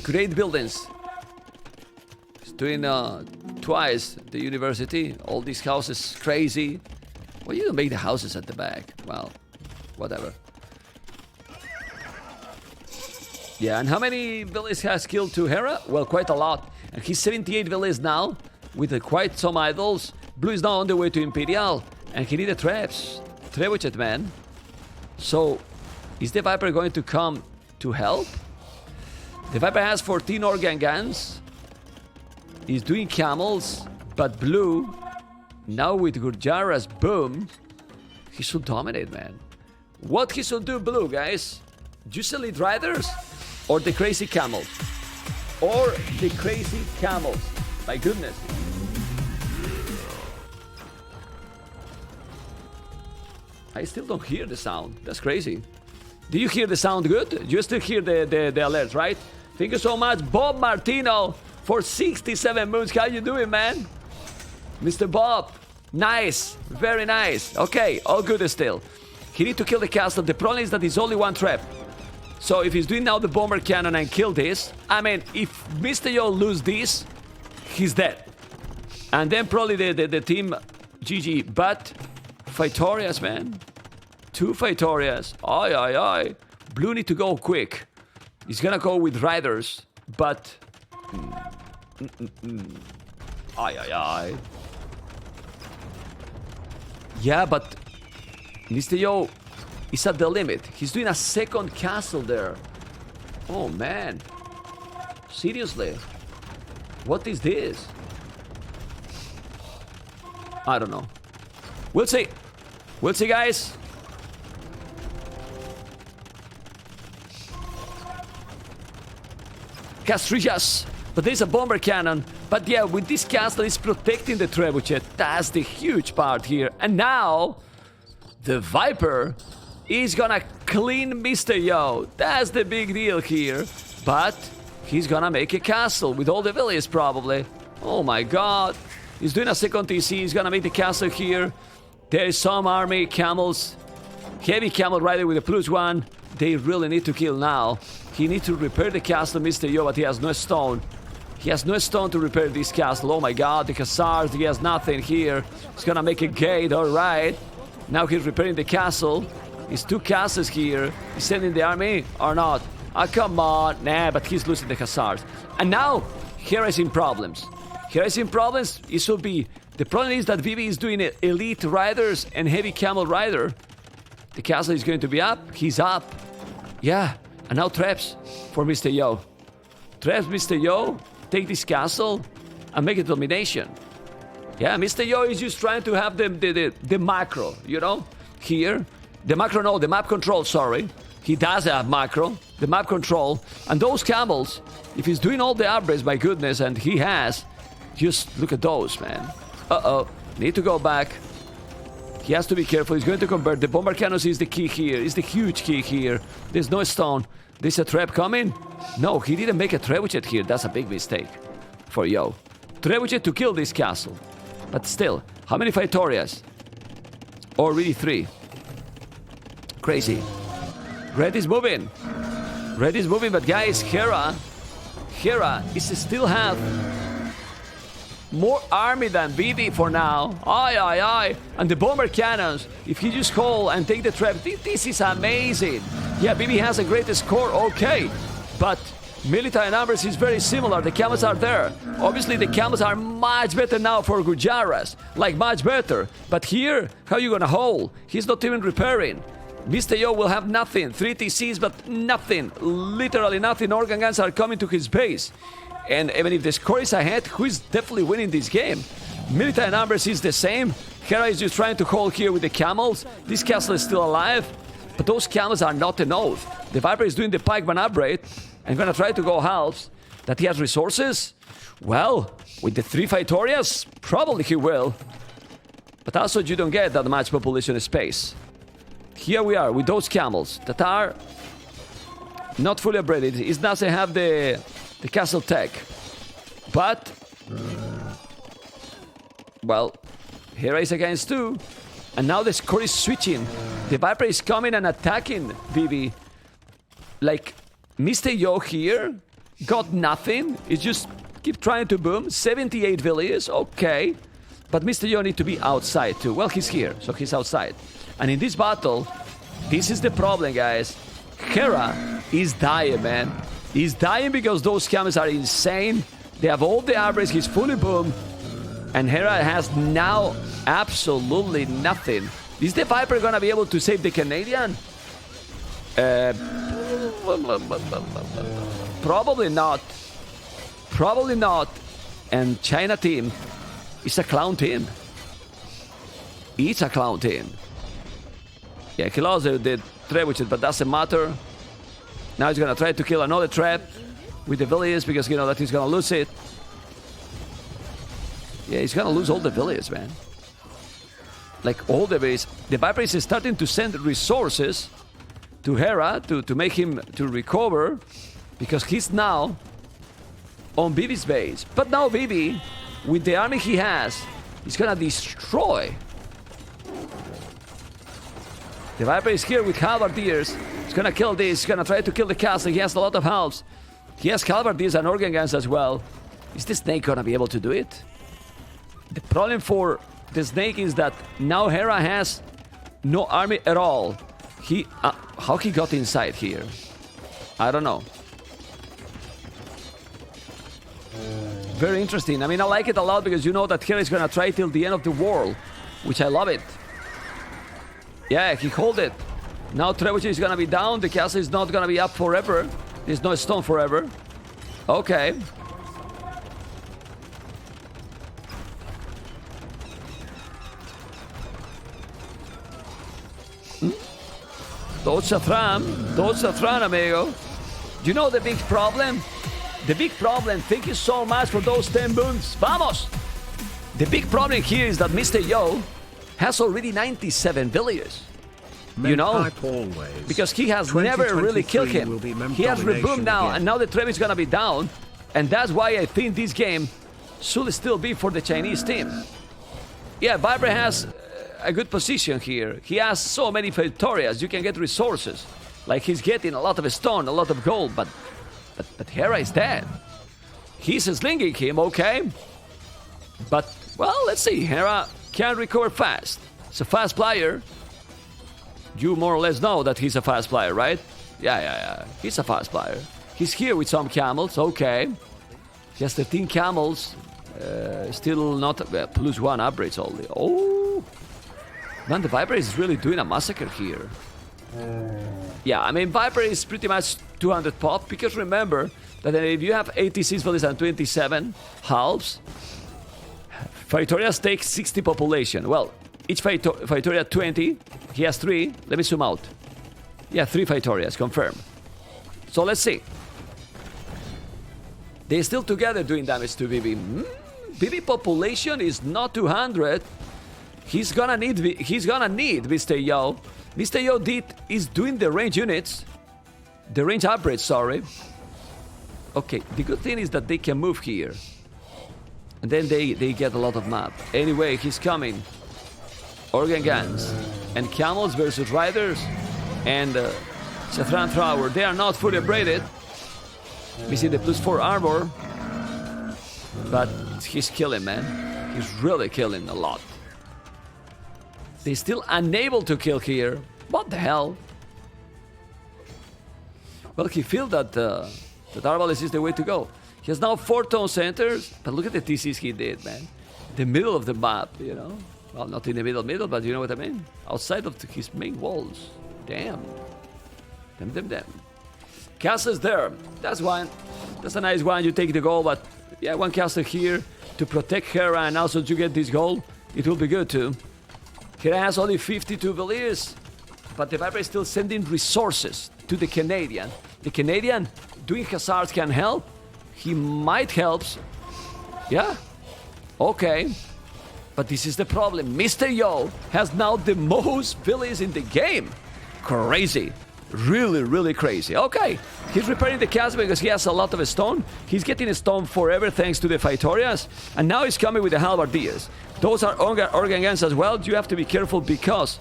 Great buildings. He's doing twice the university. All these houses crazy. Well, you don't make the houses at the back. Well, whatever. Yeah, and how many villages has killed to Hera? Well, quite a lot. And he's 78 villages now, with quite some idols. Blue is now on the way to Imperial, and he needed traps. Trebuchet, man. So, is the Viper going to come to help? The Viper has 14 organ guns. He's doing camels, but Blue, now with Gurjara's boom, he should dominate, man. What he should do, Blue, guys? Just elite riders? Or the crazy camels? Or the crazy camels? My goodness. I still don't hear the sound. That's crazy. Do you hear the sound good? You still hear the alerts, right? Thank you so much, Bob Martino, for 67 moons. How you doing, man? Mr. Bob. Nice. Very nice. Okay, all good still. He need to kill the castle. The problem is that there's only one trap. So if he's doing now the bomber cannon and kill this, I mean, if Mr. Yo lose this, he's dead. And then probably the team GG. But Fightorias, man. 2 Fightorias. Aye, aye, aye. Blue need to go quick. He's gonna go with riders, but... Aye, aye, aye. Yeah, but Mr. Yo is at the limit. He's doing a second castle there. Oh, man. Seriously? What is this? I don't know. We'll see. We'll see, guys. Castrillas. But there's a bomber cannon. But yeah, with this castle, it's protecting the trebuchet. That's the huge part here. And now, the Viper is gonna clean Mr. Yo. That's the big deal here. But he's gonna make a castle with all the villages, probably. Oh my god. He's doing a second TC. He's gonna make the castle here. There is some army, camels. Heavy camel rider with a +1. They really need to kill now. He needs to repair the castle, Mr. Yo, but he has no stone. He has no stone to repair this castle. Oh my god, the Hussars, he has nothing here. He's gonna make a gate, alright. Now he's repairing the castle. He's 2 castles here. He's sending the army or not? Ah, come on. Nah, but he's losing the Hussars. And now, Hera is in problems. Hera is in problems. It should be... The problem is that ViVi is doing elite riders and heavy camel rider. The castle is going to be up. He's up. Yeah. And now traps for Mr. Yo. Traps Mr. Yo. Take this castle and make a domination. Yeah, Mr. Yo is just trying to have the macro, you know? Here. The macro, no, the map control, sorry. He does have macro. The map control. And those camels, if he's doing all the upgrades, my goodness, and he has, just look at those, man. Uh-oh. Need to go back. He has to be careful. He's going to convert. The bomber cannons is the key here. Is the huge key here. There's no stone. There's a trap coming? No, he didn't make a trebuchet here. That's a big mistake for Yo. Trebuchet to kill this castle. But still, how many Fightorias? Already 3. Crazy. Red is moving. Red is moving, but guys, Hera is still have more army than ViVi for now. Aye, aye, aye. And the bomber cannons, if he just call and take the trap, this is amazing. Yeah, ViVi has a great score, okay. But Military numbers is very similar. The camels are there. Obviously, the camels are much better now for Gujaras. Like, much better. But here, how you gonna hold? He's not even repairing. Mr. Yo will have nothing. 3 TCs, but nothing. Literally nothing. Organ guns are coming to his base. And even if the score is ahead, who is definitely winning this game? Military numbers is the same. Hera is just trying to hold here with the camels. This castle is still alive. But those camels are not enough. The Viper is doing the pikeman upgrade. And gonna try to go halves. That he has resources? Well, with the 3 Victorias, probably he will. But also you don't get that much population space. Here we are with those camels that are not fully upgraded. It doesn't have the castle tech. But, well, Hera is against 2. And now the score is switching. The Viper is coming and attacking ViVi. Like, Mr. Yo here got nothing. He's just keep trying to boom. 78 villages, okay. But Mr. Yo need to be outside too. Well, he's here, so he's outside. And in this battle, this is the problem, guys. Hera is dying, man. He's dying because those camels are insane. They have all the average, he's fully boom. And Hera has now absolutely nothing. Is the Viper gonna be able to save the Canadian? Probably not. Probably not. And China team is a clown team. It's a clown team. Yeah, he lost the trebuchet, but doesn't matter. Now he's gonna try to kill another trap with the villages because you know that he's gonna lose it. Yeah, he's gonna lose all the villages, man. Like all the base. The Viper is starting to send resources to Hera to make him to recover because he's now on ViVi's base. But now ViVi, with the army he has, he's gonna destroy. The Viper is here with halberdiers. He's gonna kill this. He's gonna try to kill the castle. He has a lot of halves. He has halberdiers and organ guns as well. Is the snake gonna be able to do it? The problem for the snake is that now Hera has no army at all. How he got inside here? I don't know. Very interesting. I mean, I like it a lot because you know that Hera is gonna try till the end of the world, which I love it. Yeah, he hold it. Now Trebuchet is gonna be down. The castle is not gonna be up forever. There's no stone forever. Okay. Dos Safran, amigo. You know the big problem? The big problem, thank you so much for those 10 booms. Vamos! The big problem here is that Mr. Yo has already 97 villagers. You know? Because he has never really killed him. He has reboomed now, and now the Trev is gonna be down. And that's why I think this game should still be for the Chinese team. Yeah, Viper has a good position here. He has so many Victorias, you can get resources. Like he's getting a lot of stone, a lot of gold, but Hera is dead. He's slinging him, okay. But, well, let's see. Hera can recover fast. He's a fast player. You more or less know that he's a fast player, right? Yeah. He's a fast player. He's here with some camels, okay. He has 13 camels. Still not... plus 1 upgrades only. Oh! Man, the Viper is really doing a massacre here. Yeah, I mean, Viper is pretty much 200 pop, because remember that if you have 86 villages and 27 halves, Victorias take 60 population. Well, each Victoria 20, he has 3. Let me zoom out. Yeah, 3 Victorias, confirm. So let's see. They're still together doing damage to ViVi. ViVi population is not 200. He's gonna need Mr. Yo. Mr. Yo is doing the range units. The range upgrades, sorry. Okay, the good thing is that they can move here. And then they get a lot of map. Anyway, he's coming. Organ guns. And camels versus riders. And Saffron Thrower. They are not fully upgraded. Missing the plus 4 armor. But he's killing, man. He's really killing a lot. They're still unable to kill here. What the hell? Well, he feels that The Arbalest is the way to go. He has now 4 town centers, but look at the TCs he did, man. The middle of the map, you know? Well, not in the middle, but you know what I mean? Outside of his main walls. Damn. Damn. Castles there. That's one. That's a nice one. You take the goal, but yeah, one castle here to protect Hera and also to get this goal. It will be good too. Hera has only 52 Valiers, but the Viper is still sending resources to the Canadian. The Canadian doing Hazards can help. He might help. Yeah. Okay. But this is the problem. Mr. Yo has now the most Valiers in the game. Crazy. Really crazy. Okay, he's repairing the castle because he has a lot of stone. He's getting stone forever thanks to the Phytorias. And now he's coming with the Halbardiers. Those are organ guns as well. You have to be careful because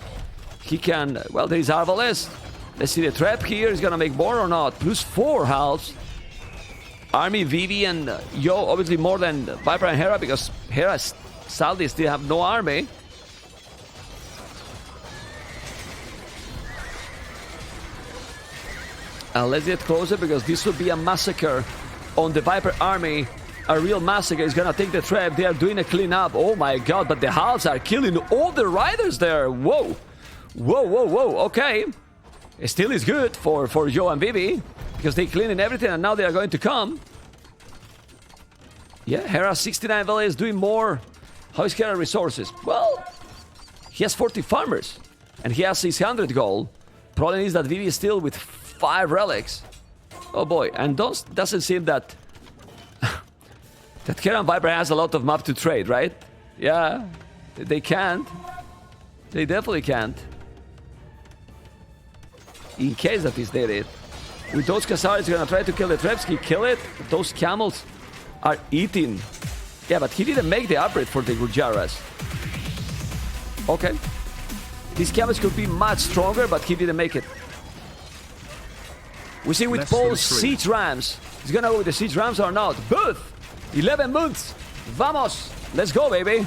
he can... Well, there is Arbalest. Let's see the trap here. He's gonna make more or not. Plus 4 halves. Army, ViVi, and Yo obviously more than Viper and Hera because Hera sadly still have no army. Let's get closer because this will be a massacre on the Viper army. A real massacre is gonna take the trap. They are doing a cleanup. Oh my god, but the halves are killing all the riders there. Whoa. Okay. It still is good for Yo and ViVi because they cleaning everything and now they are going to come. Yeah, Hera 69 Valley is doing more. How is Hera resources? Well, he has 40 farmers and he has 600 gold. Problem is that ViVi is still with 5 relics. Oh boy, and doesn't seem that that Hera and Viper has a lot of map to trade, right? Yeah, they can't. They definitely can't. In case that is dead, with those Khazars, he's gonna try to kill the Trepsky, kill it. Those camels are eating. Yeah, but he didn't make the upgrade for the Gujaras. Okay. These camels could be much stronger, but he didn't make it. We see with Paul's siege rams. He's gonna go with the siege rams or not? Booth! 11 months! Vamos! Let's go, baby!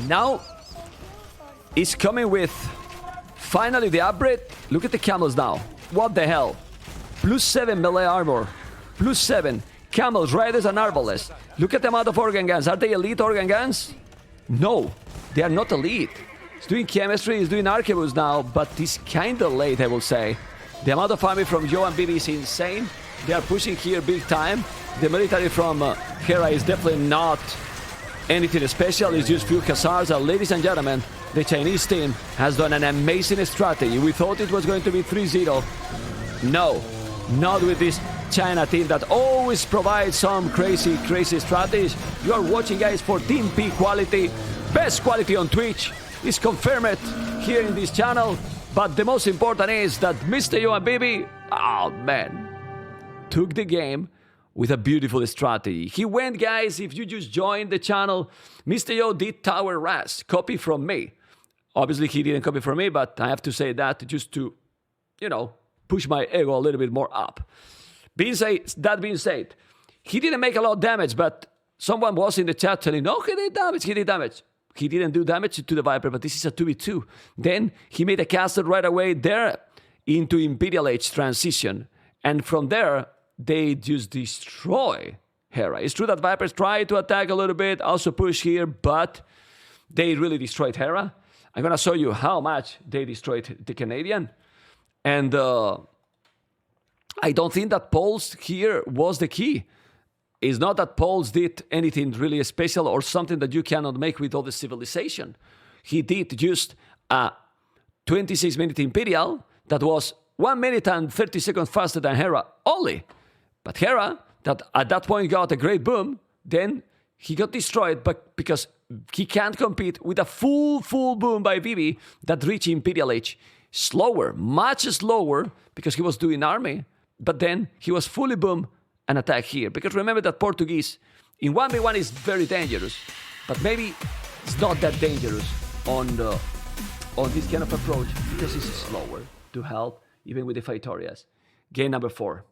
Now, it's coming with finally the upgrade. Look at the camels now. What the hell? Plus 7 melee armor. Plus 7. Camels, riders, and arbalest. Look at the amount of organ guns. Are they elite organ guns? No, they are not elite. He's doing chemistry, he's doing arquebus now, but it's kinda late, I will say. The amount of army from Yo and ViVi is insane. They are pushing here big time. The military from Hera is definitely not anything special. It's just few Khazars. Ladies and gentlemen, the Chinese team has done an amazing strategy. We thought it was going to be 3-0. No, not with this China team that always provides some crazy strategies. You are watching, guys, for Team P quality. Best quality on Twitch is confirmed here in this channel. But the most important is that Mr. Yo and ViVi, oh man, took the game with a beautiful strategy. He went, guys, if you just joined the channel, Mr. Yo did Tower Ras, copy from me. Obviously, he didn't copy from me, but I have to say that just to, you know, push my ego a little bit more up. That being said, he didn't make a lot of damage, but someone was in the chat telling, no, he did damage. He didn't do damage to the Viper, but this is a 2v2. Then he made a castle right away there into Imperial Age transition. And from there, they just destroy Hera. It's true that Vipers tried to attack a little bit, also push here, but they really destroyed Hera. I'm gonna show you how much they destroyed the Canadian. And I don't think that Pulse here was the key. It's not that Pulse did anything really special or something that you cannot make with all the civilization. He did just a 26-minute Imperial that was 1 minute and 30 seconds faster than Hera only. But Hera, that at that point got a great boom, then he got destroyed, but because he can't compete with a full boom by ViVi that reached Imperial Age. Slower, much slower, because he was doing army, but then he was fully boom and attack here. Because remember that Portuguese in 1v1 is very dangerous, but maybe it's not that dangerous on on this kind of approach because it's slower to help, even with the Faitorias. Game number 4.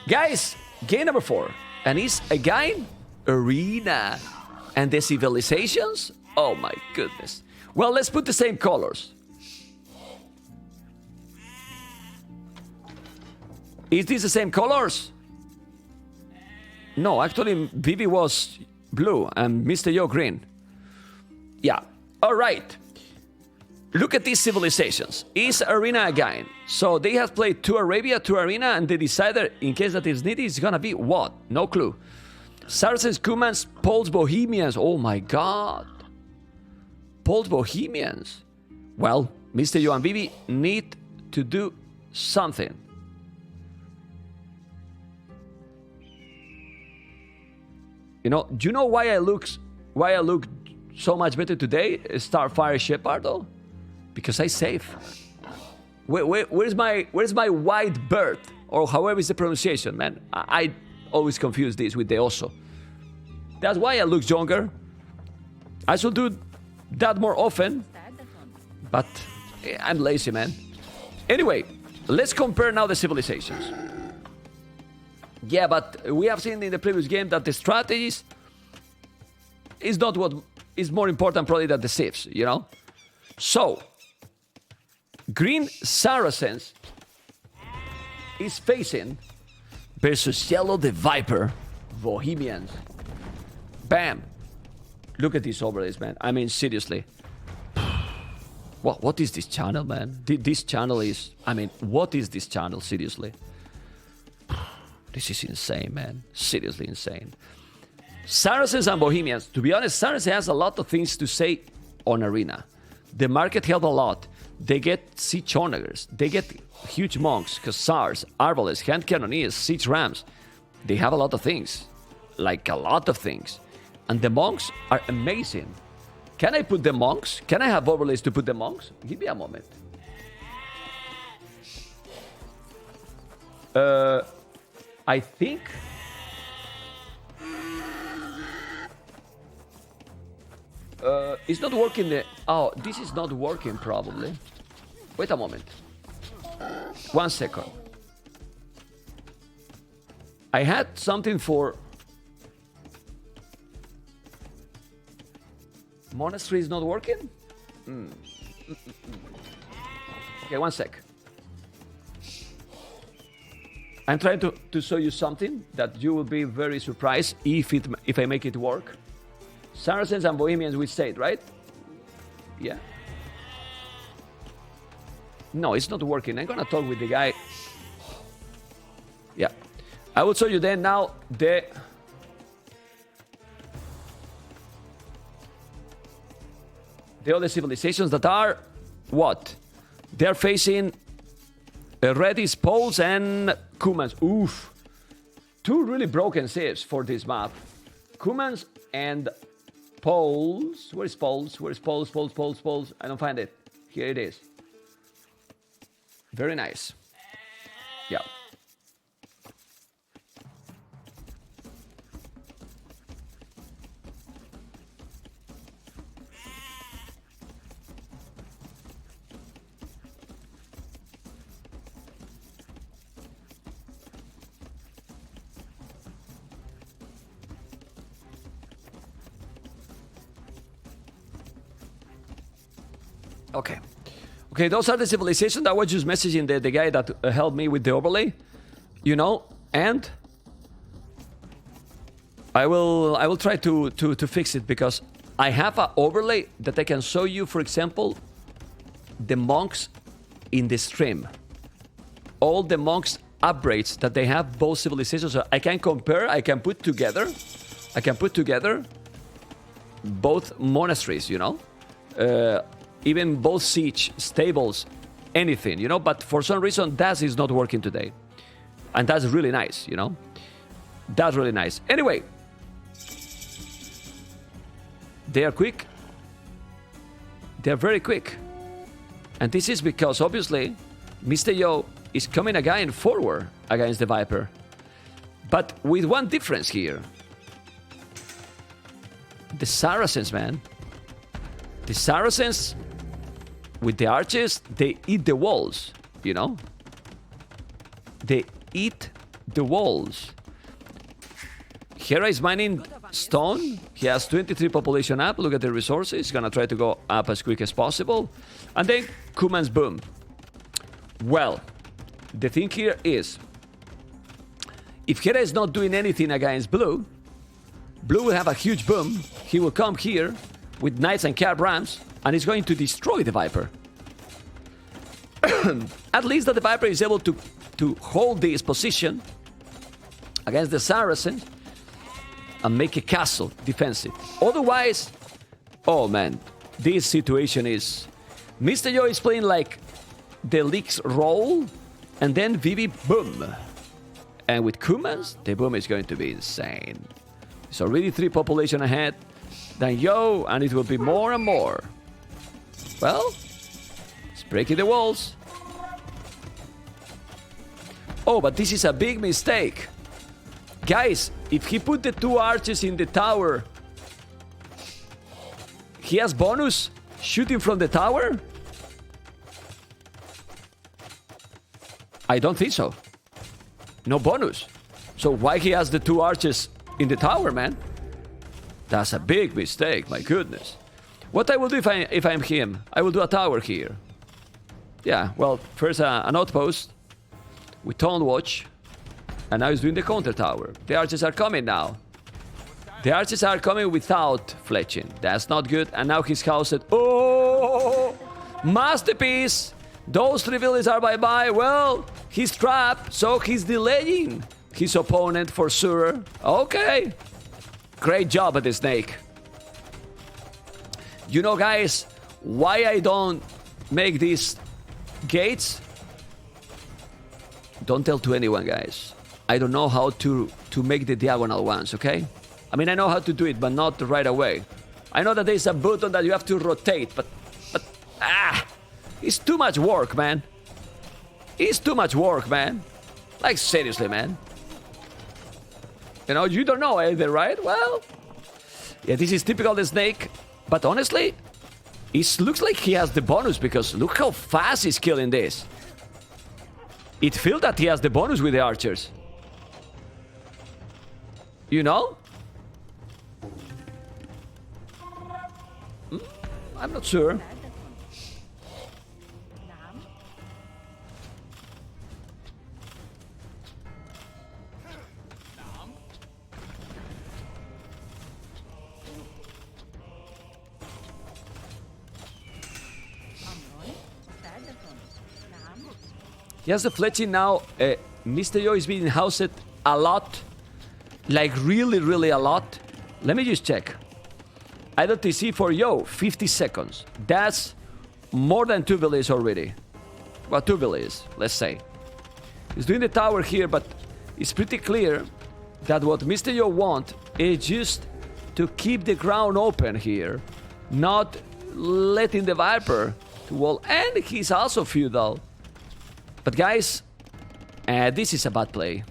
Guys, game number 4. And it's again Arena. And the civilizations? Oh my goodness. Well, let's put the same colors. Is this the same colors? No, actually, ViVi was blue and Mr. Yo green. Yeah, all right. Look at these civilizations. It's Arena again. So they have played 2 Arabia, 2 Arena, and they decided, in case that is needed, it's gonna be what? No clue. Saracens, Cumans, Poles, Bohemians. Oh my god. Poles, Bohemians. Well, Mr. Yo and ViVi need to do something. You know, do you know why I look so much better today, Starfire Shepard, though? Because I save. Where's my white bird? Or however is the pronunciation, man. I always confuse this with the oso. That's why I look younger. I should do that more often. But I'm lazy, man. Anyway, let's compare now the civilizations. Yeah, but we have seen in the previous game that the strategies is not what is more important probably than the civs, you know? So, Green Saracens is facing versus Yellow the Viper Bohemians. Bam! Look at these overlays, man. I mean, seriously. What is this channel, man? This channel is... I mean, what is this channel, seriously? This is insane, man. Seriously insane. Saracens and Bohemians. To be honest, Saracens has a lot of things to say on Arena. The market helped a lot. They get siege onagers. They get huge monks, Hussars, Arbalest, hand cannoneers, siege rams. They have a lot of things. Like a lot of things. And the monks are amazing. Can I put the monks? Can I have overlays to put the monks? Give me a moment. I think... it's not working the... Oh, this is not working probably. Wait a moment. 1 second. I had something for... Monastery is not working? Okay, 1 sec. I'm trying to show you something that you will be very surprised if I make it work. Saracens and Bohemians we said, right? Yeah. No, it's not working. I'm gonna talk with the guy. Yeah. I will show you then now the other civilizations that are what? They're facing Redis, Poles, and Cumans. Oof. 2 really broken saves for this map. Cumans and Poles. Where's Poles? Where's Poles? Poles. I don't find it. Here it is. Very nice. Yeah. Okay. Okay, those are the civilizations that I was just messaging the guy that helped me with the overlay. You know, and I will try to fix it because I have an overlay that I can show you, for example, the monks in the stream. All the monks upgrades that they have both civilizations. So I can compare, I can put together both monasteries, you know? Even both siege, stables, anything, you know? But for some reason, that is not working today. And that's really nice, you know? That's really nice. Anyway. They are quick. They're very quick. And this is because, obviously, Mr. Yo is coming again forward against the Viper. But with one difference here. The Saracens, man. The Saracens, with the archers, they eat the walls, you know? They eat the walls. Hera is mining stone. He has 23 population up. Look at the resources. He's gonna try to go up as quick as possible. And then Kuman's boom. Well, the thing here is, if Hera is not doing anything against Blue, Blue will have a huge boom. He will come here with Knights and Cab Rams, and he's going to destroy the Viper. At least that the Viper is able to hold this position against the Saracen and make a castle defensive. Otherwise, oh man, this situation is... Mr. Yo is playing like the Leaks roll, and then ViVi boom. And with Kumans, the boom is going to be insane. It's already 3 population ahead than Yo, and it will be more and more. Well, it's breaking the walls. Oh, but this is a big mistake. Guys, if he put the 2 archers in the tower, he has bonus shooting from the tower? I don't think so. No bonus. So why he has the 2 archers in the tower, man? That's a big mistake, my goodness. What I will do if I'm him, I will do a tower here. Yeah, well, first an outpost with Tone Watch, and now he's doing the counter tower. The archers are coming now. The archers are coming without fletching. That's not good. And now his house said, oh, masterpiece. Those 3 villages are bye-bye. Well, he's trapped, so he's delaying his opponent for sure. Okay. Great job at the snake. You know, guys, why I don't make these gates? Don't tell to anyone, guys. I don't know how to make the diagonal ones, okay? I mean, I know how to do it, but not right away. I know that there's a button that you have to rotate, but it's too much work, man. It's too much work, man. Like, seriously, man. You know, you don't know either, right? Well, yeah, this is typical the snake. But honestly, it looks like he has the bonus, because look how fast he's killing this. It feels that he has the bonus with the archers. You know? I'm not sure. He has the fletching now. Mr. Yo is being housed a lot. Like really, really a lot. Let me just check. IWTC for Yo, 50 seconds. That's more than 2 villages already. Well, 2 villages, let's say. He's doing the tower here, but it's pretty clear that what Mr. Yo wants is just to keep the ground open here. Not letting the Viper to wall. And he's also feudal. But guys, this is a bad play.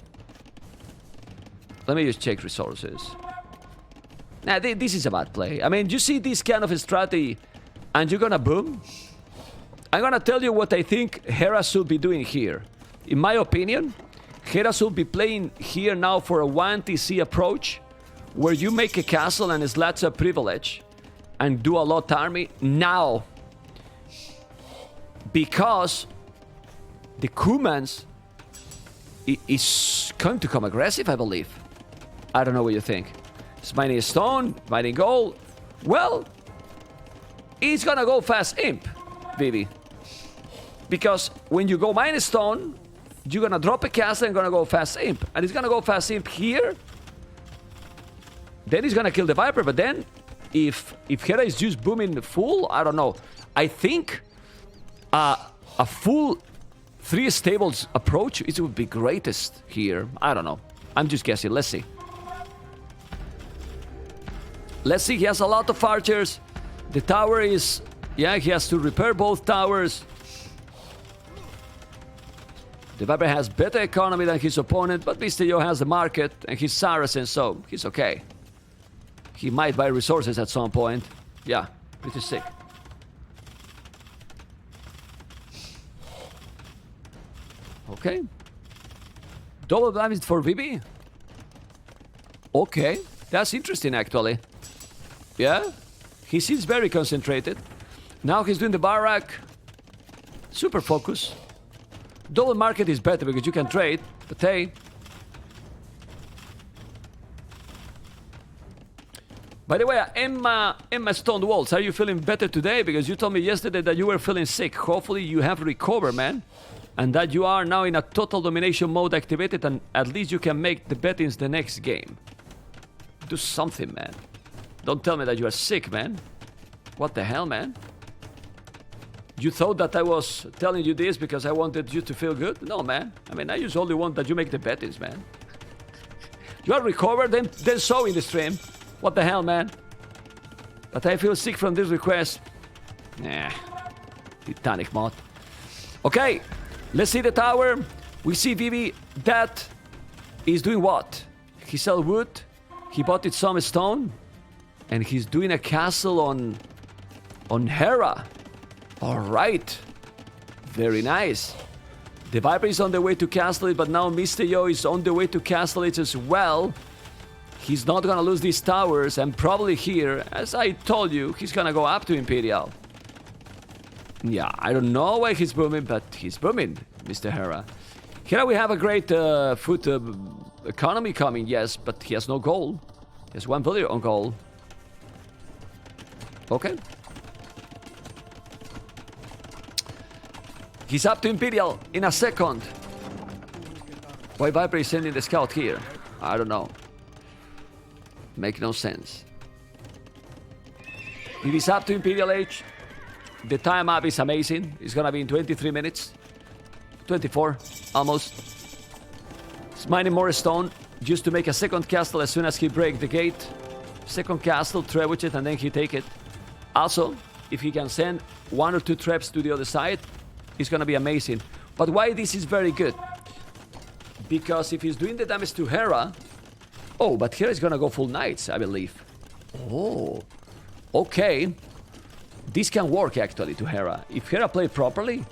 Let me just check resources. Nah, this is a bad play. I mean, you see this kind of a strategy and you're gonna boom? I'm gonna tell you what I think Hera should be doing here. In my opinion, Hera should be playing here now for a 1TC approach, where you make a castle and slats a privilege and do a lot army now. Because the Kumans is going to come aggressive, I believe. I don't know what you think. It's mining stone, mining gold. Well, he's gonna go fast imp, ViVi. Because when you go mine stone, you're gonna drop a castle and gonna go fast imp. And he's gonna go fast imp here. Then he's gonna kill the Viper. But then, if Hera is just booming full, I don't know. I think a full 3 stables approach, it would be greatest here. I don't know. I'm just guessing. Let's see. Let's see. He has a lot of archers. The tower is... Yeah, he has to repair both towers. The Viper has better economy than his opponent, but Mr. Yo has the market and he's Saracen, so he's okay. He might buy resources at some point. Yeah, pretty sick. Okay. Double damage for ViVi. Okay. That's interesting, actually. Yeah. He seems very concentrated. Now he's doing the barrack. Super focus. Double market is better because you can trade. But hey. By the way, Emma Stone Walls, are you feeling better today? Because you told me yesterday that you were feeling sick. Hopefully you have recovered, man. And that you are now in a total domination mode activated, and at least you can make the bettings the next game. Do something, man. Don't tell me that you are sick, man. What the hell, man? You thought that I was telling you this because I wanted you to feel good? No, man. I mean, I just only want that you make the bettings, man. You are recovered, then show in the stream. What the hell, man? But I feel sick from this request. Nah. Titanic mod. Okay. Let's see the tower. We see ViVi. That is doing what? He sell wood. He bought it some stone. And he's doing a castle on Hera. Alright. Very nice. The Viper is on the way to castle it, but now Mr. Yo is on the way to castle it as well. He's not gonna lose these towers, and probably here, as I told you, he's gonna go up to Imperial. Yeah, I don't know why he's booming, but he's booming, Mr. Hera. Here we have a great food economy coming, yes, but he has no gold. He has one villager on gold. Okay. He's up to Imperial in a second. Why Viper is sending the scout here? I don't know. Make no sense. If he's up to Imperial Age, the time up is amazing. It's gonna be in 23 minutes. 24, almost. He's mining more stone just to make a second castle as soon as he breaks the gate. Second castle, trebuchet it, and then he take it. Also, if he can send 1 or 2 traps to the other side, it's gonna be amazing. But why this is very good? Because if he's doing the damage to Hera... Oh, but Hera is gonna go full knights, I believe. Oh, okay. This can work, actually, to Hera. If Hera played properly,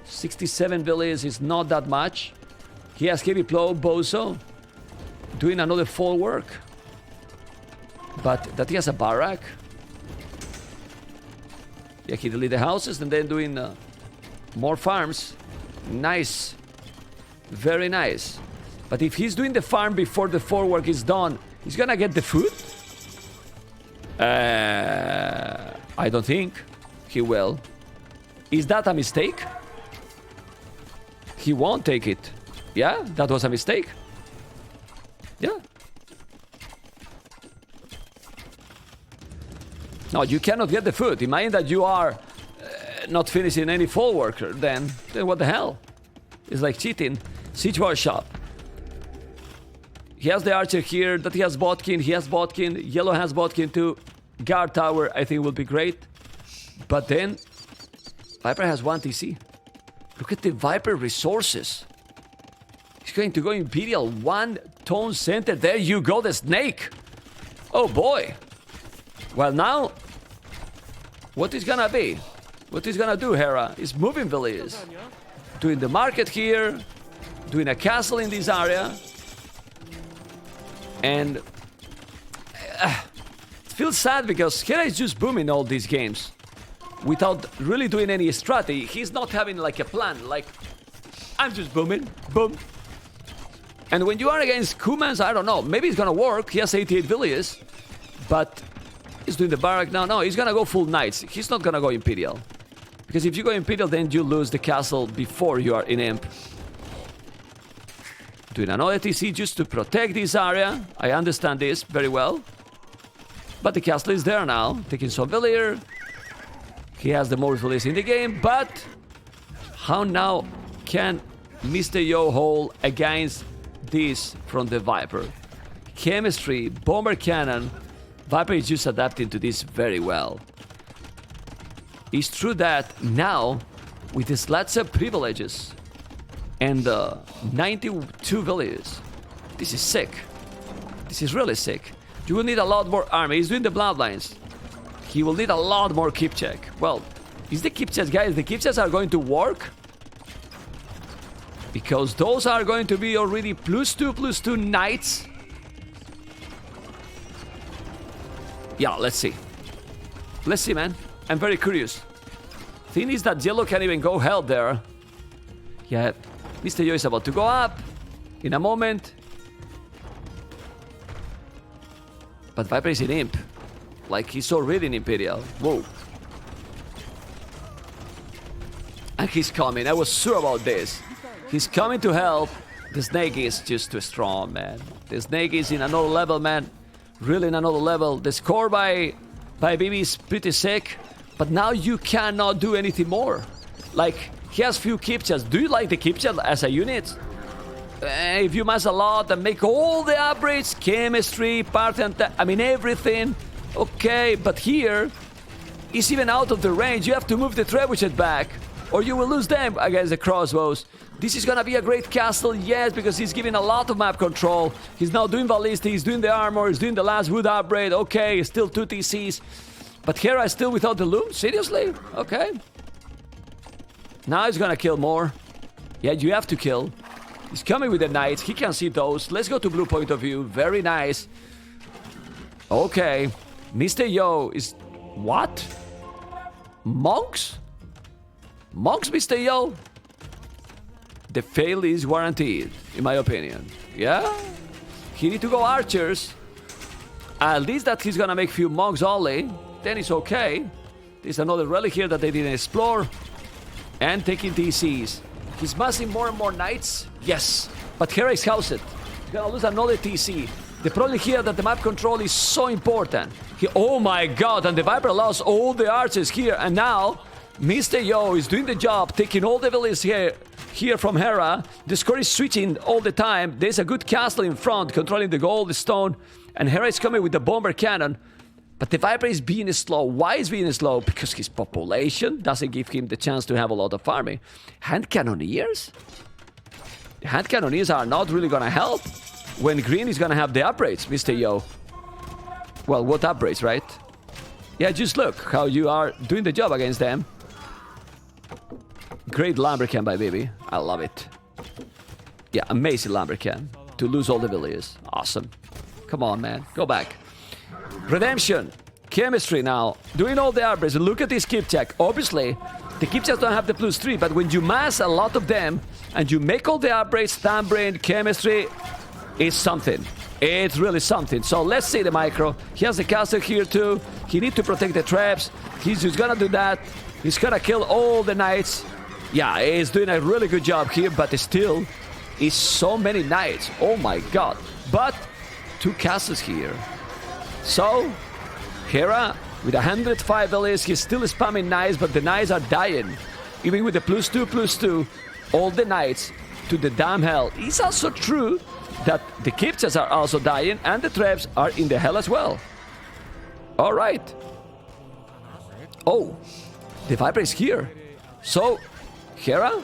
67 villages is not that much. He has heavy plow, Bozo, doing another fall work. But that he has a barrack. Yeah, he deleted the houses and then doing more farms. Nice. Very nice. But if he's doing the farm before the fall work is done, he's gonna get the food? I don't think he will. Is that a mistake? He won't take it. Yeah, that was a mistake. Yeah. No, you cannot get the food. Imagine that you are not finishing any fall worker. Then what the hell? It's like cheating. Siege war shop. He has the archer here. That he has Botkin. He has Botkin. Yellow has Botkin too. Guard tower, I think, will be great. But then Viper has 1 TC. Look at the Viper resources. He's going to go Imperial 1 tone center. There you go, the snake. Oh boy. Well, now, what is gonna be? What is gonna do, Hera? Is moving villages. Doing the market here. Doing a castle in this area. And it feels sad because Hera is just booming all these games without really doing any strategy. He's not having like a plan, like, I'm just booming, boom. And when you are against Kumans, I don't know, maybe it's gonna work. He has 88 villages, but he's doing the barrack now. No, he's gonna go full knights. He's not gonna go Imperial. Because if you go Imperial, then you lose the castle before you are in Imp. Doing another TC just to protect this area. I understand this very well. But the castle is there now, taking some villager. He has the most villages in the game, but how now can Mr. Yo hold against this from the Viper? Chemistry, bomber cannon. Viper is just adapting to this very well. It's true that now, with his lots of privileges and 92 villages, this is sick. This is really sick. You will need a lot more army. He's doing the bloodlines. He will need a lot more keep check. Well, is the keep checks, guys? The keep checks are going to work? Because those are going to be already +2/+2 knights. Yeah, let's see. Let's see, man. I'm very curious. Thing is that yellow can't even go hell there. Yeah, Mr. Yo is about to go up in a moment. But Viper is in Imp. Like, he's already in Imperial. Whoa. And he's coming. I was sure about this. He's coming to help. The snake is just too strong, man. The snake is in another level, man. Really in another level. The score by ViVi is pretty sick. But now you cannot do anything more. Like, he has few Kipchas. Do you like the Kipcha as a unit? If you mass a lot and make all the upgrades, chemistry, part and I mean everything. Okay, but here, he's even out of the range. You have to move the trebuchet back, or you will lose them against the crossbows. This is gonna be a great castle, yes, because he's giving a lot of map control. He's now doing ballistic, he's doing the armor, he's doing the last wood upgrade. Okay, still 2 TCs. But Hera is still without the loom? Seriously? Okay. Now he's gonna kill more. Yeah, you have to kill. He's coming with the knights. He can see those. Let's go to blue point of view. Very nice. Okay. Mr. Yo is... What? Monks? Monks, Mr. Yo? The fail is guaranteed, in my opinion. Yeah? He need to go archers. At least that he's gonna make few monks only. Then it's okay. There's another relic here that they didn't explore. And taking TCs. He's massing more and more knights. Yes. But Hera is housed. He's gonna lose another TC. The problem here that the map control is so important. Oh my god, and the Viper lost all the archers here. And now, Mr. Yo is doing the job, taking all the villages here from Hera. The score is switching all the time. There's a good castle in front, controlling the gold, the stone. And Hera is coming with the bomber cannon. But the Viper is being slow. Why is being slow? Because his population doesn't give him the chance to have a lot of farming. Hand cannoneers? The hand cannoneers are not really gonna help when green is gonna have the upgrades, Mr. Yo. Well, what upgrades, right? Yeah, just look how you are doing the job against them. Great Lumbercan by ViVi. I love it. Yeah, amazing Lumbercan. To lose all the villages. Awesome. Come on, man. Go back. Redemption. Chemistry now. Doing all the upgrades. Look at this keep check. Obviously, the keep checks don't have the +3, but when you mass a lot of them and you make all the upgrades, Thumbbrain, chemistry, it's something. It's really something. So let's see the micro. He has the castle here too. He needs to protect the traps. He's just gonna do that. He's gonna kill all the knights. Yeah, he's doing a really good job here, but still, it's so many knights. Oh my god. But 2 castles here. So, Hera, with 105 villages, he's still spamming knights, but the knights are dying. Even with the +2/+2, all the knights to the damn hell. It's also true that the Kipchas are also dying, and the traps are in the hell as well. Alright. Oh, the Viper is here. So, Hera,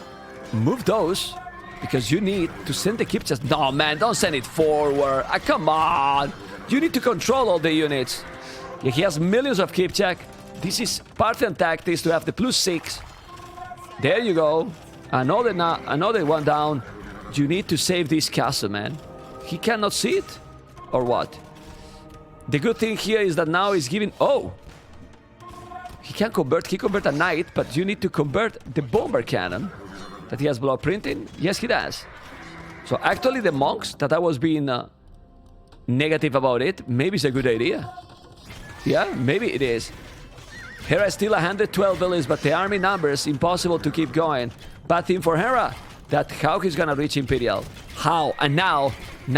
move those, because you need to send the Kipchas. No, man, don't send it forward. Come on. You need to control all the units. Yeah, he has millions of Kipchak. This is Parthian tactics to have the +6. There you go. Another one down. You need to save this castle, man. He cannot see it? Or what? The good thing here is that now he's giving... Oh! He can convert. He convert a knight, but you need to convert the bomber cannon that he has block printing. Yes, he does. So actually the monks that I was being... negative about it, maybe it's a good idea. Yeah, maybe it is. Hera is still 112 villages, but the army numbers impossible to keep going. Bad thing for Hera, that how he's gonna reach Imperial. How? And now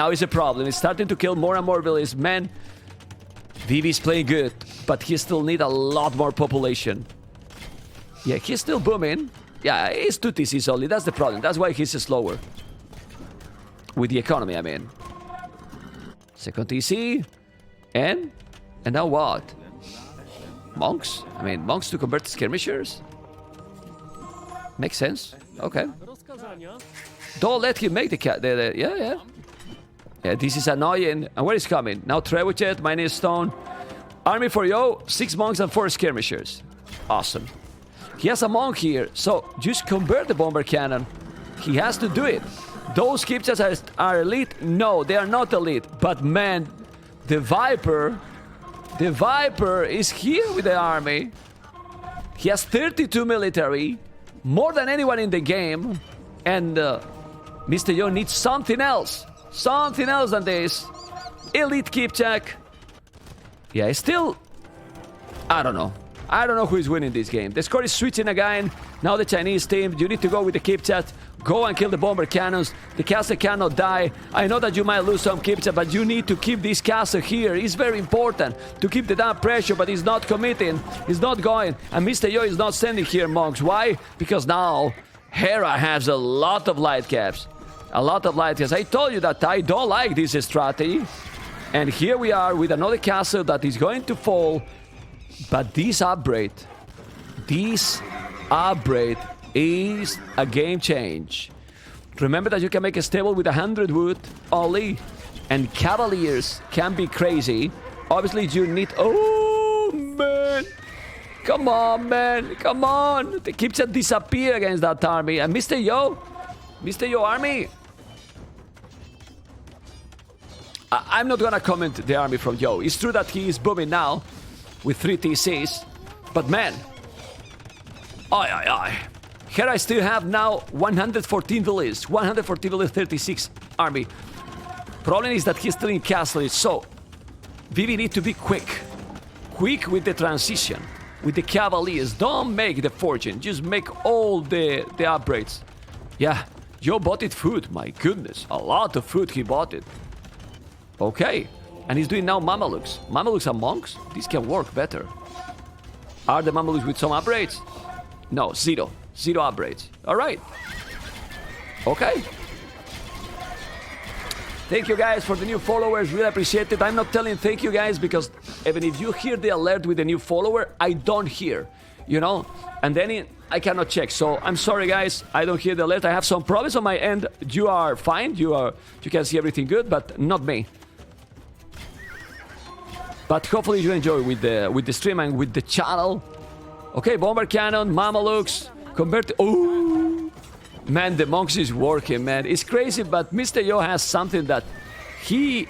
is a problem. He's starting to kill more and more villages. Man, ViVi is playing good, but he still need a lot more population. Yeah, he's still booming. Yeah, he's 2 TCs only. That's the problem. That's why he's slower. With the economy, I mean. Second TC. And now what? Monks? I mean, monks to convert to skirmishers? Makes sense. Okay. Don't let him make the yeah. Yeah, this is annoying. And where is coming? Now trebuchet, minus stone. Army for Yo, 6 monks and 4 skirmishers. Awesome. He has a monk here, so just convert the bomber cannon. He has to do it. Those Kipchaks are elite? No, they are not elite. But man, the Viper is here with the army. He has 32 military, more than anyone in the game. And Mr. Yo needs something else than this. Elite Kipchak. Yeah, it's still... I don't know who is winning this game. The score is switching again. Now the Chinese team, you need to go with the Kipchak. Go and kill the bomber cannons. The castle cannot die. I know that you might lose some Kipchak, but you need to keep this castle here. It's very important to keep the damn pressure, but he's not committing. He's not going. And Mr. Yo is not sending here monks. Why? Because now Hera has a lot of light caps. A lot of light caps. I told you that I don't like this strategy. And here we are with another castle that is going to fall. But this upgrade is a game change. Remember that you can make a stable with 100 wood only, and cavaliers can be crazy. Obviously, you need... Oh, man! Come on, man! Come on! The Kipchak disappear against that army. And Mr. Yo army... I'm not gonna comment the army from Yo. It's true that he is booming now with 3 TCs, but man... Hera still have now 114 villages, 114 villages, 36 army. Problem is that he's still in castles, so ViVi need to be quick with the transition, with the cavaliers. Don't make the fortune, just make all the upgrades. Yeah, Yo bought it food, my goodness, a lot of food he bought it. Okay, and he's doing now Mamelukes. Mamelukes are monks? This can work better. Are the Mamelukes with some upgrades? No, zero upgrades. All right. Okay. Thank you guys for the new followers. Really appreciate it. I'm not telling thank you guys because even if you hear the alert with the new follower, I don't hear, you know, and then I cannot check. So I'm sorry guys, I don't hear the alert. I have some problems on my end. You are fine. You can see everything good, but not me. But hopefully you enjoy with the stream and with the channel. Okay, bomber cannon, Mamelukes, convert. Oh, man, the monks is working, man. It's crazy, but Mr. Yo has something that he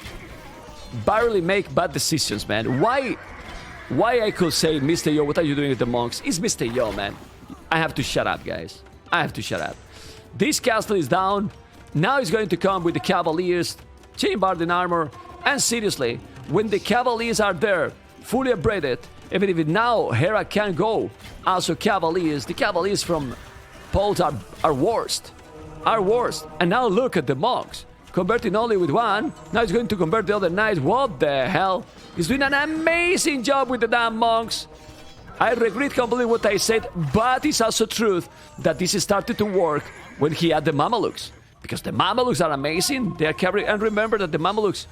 barely make bad decisions, man. Why I could say, Mr. Yo, what are you doing with the monks? It's Mr. Yo, man. I have to shut up, guys. I have to shut up. This castle is down. Now he's going to come with the cavaliers, chain-barded armor, and seriously, when the cavaliers are there, fully upgraded, even if now Hera can go, also cavaliers, the cavaliers from Poles are worst. And now look at the monks, converting only with one, now he's going to convert the other knights. What the hell? He's doing an amazing job with the damn monks. I regret completely what I said, but it's also truth that this started to work when he had the Mamelukes. Because the Mamelukes are amazing, they are carrying, and remember that the Mamelukes,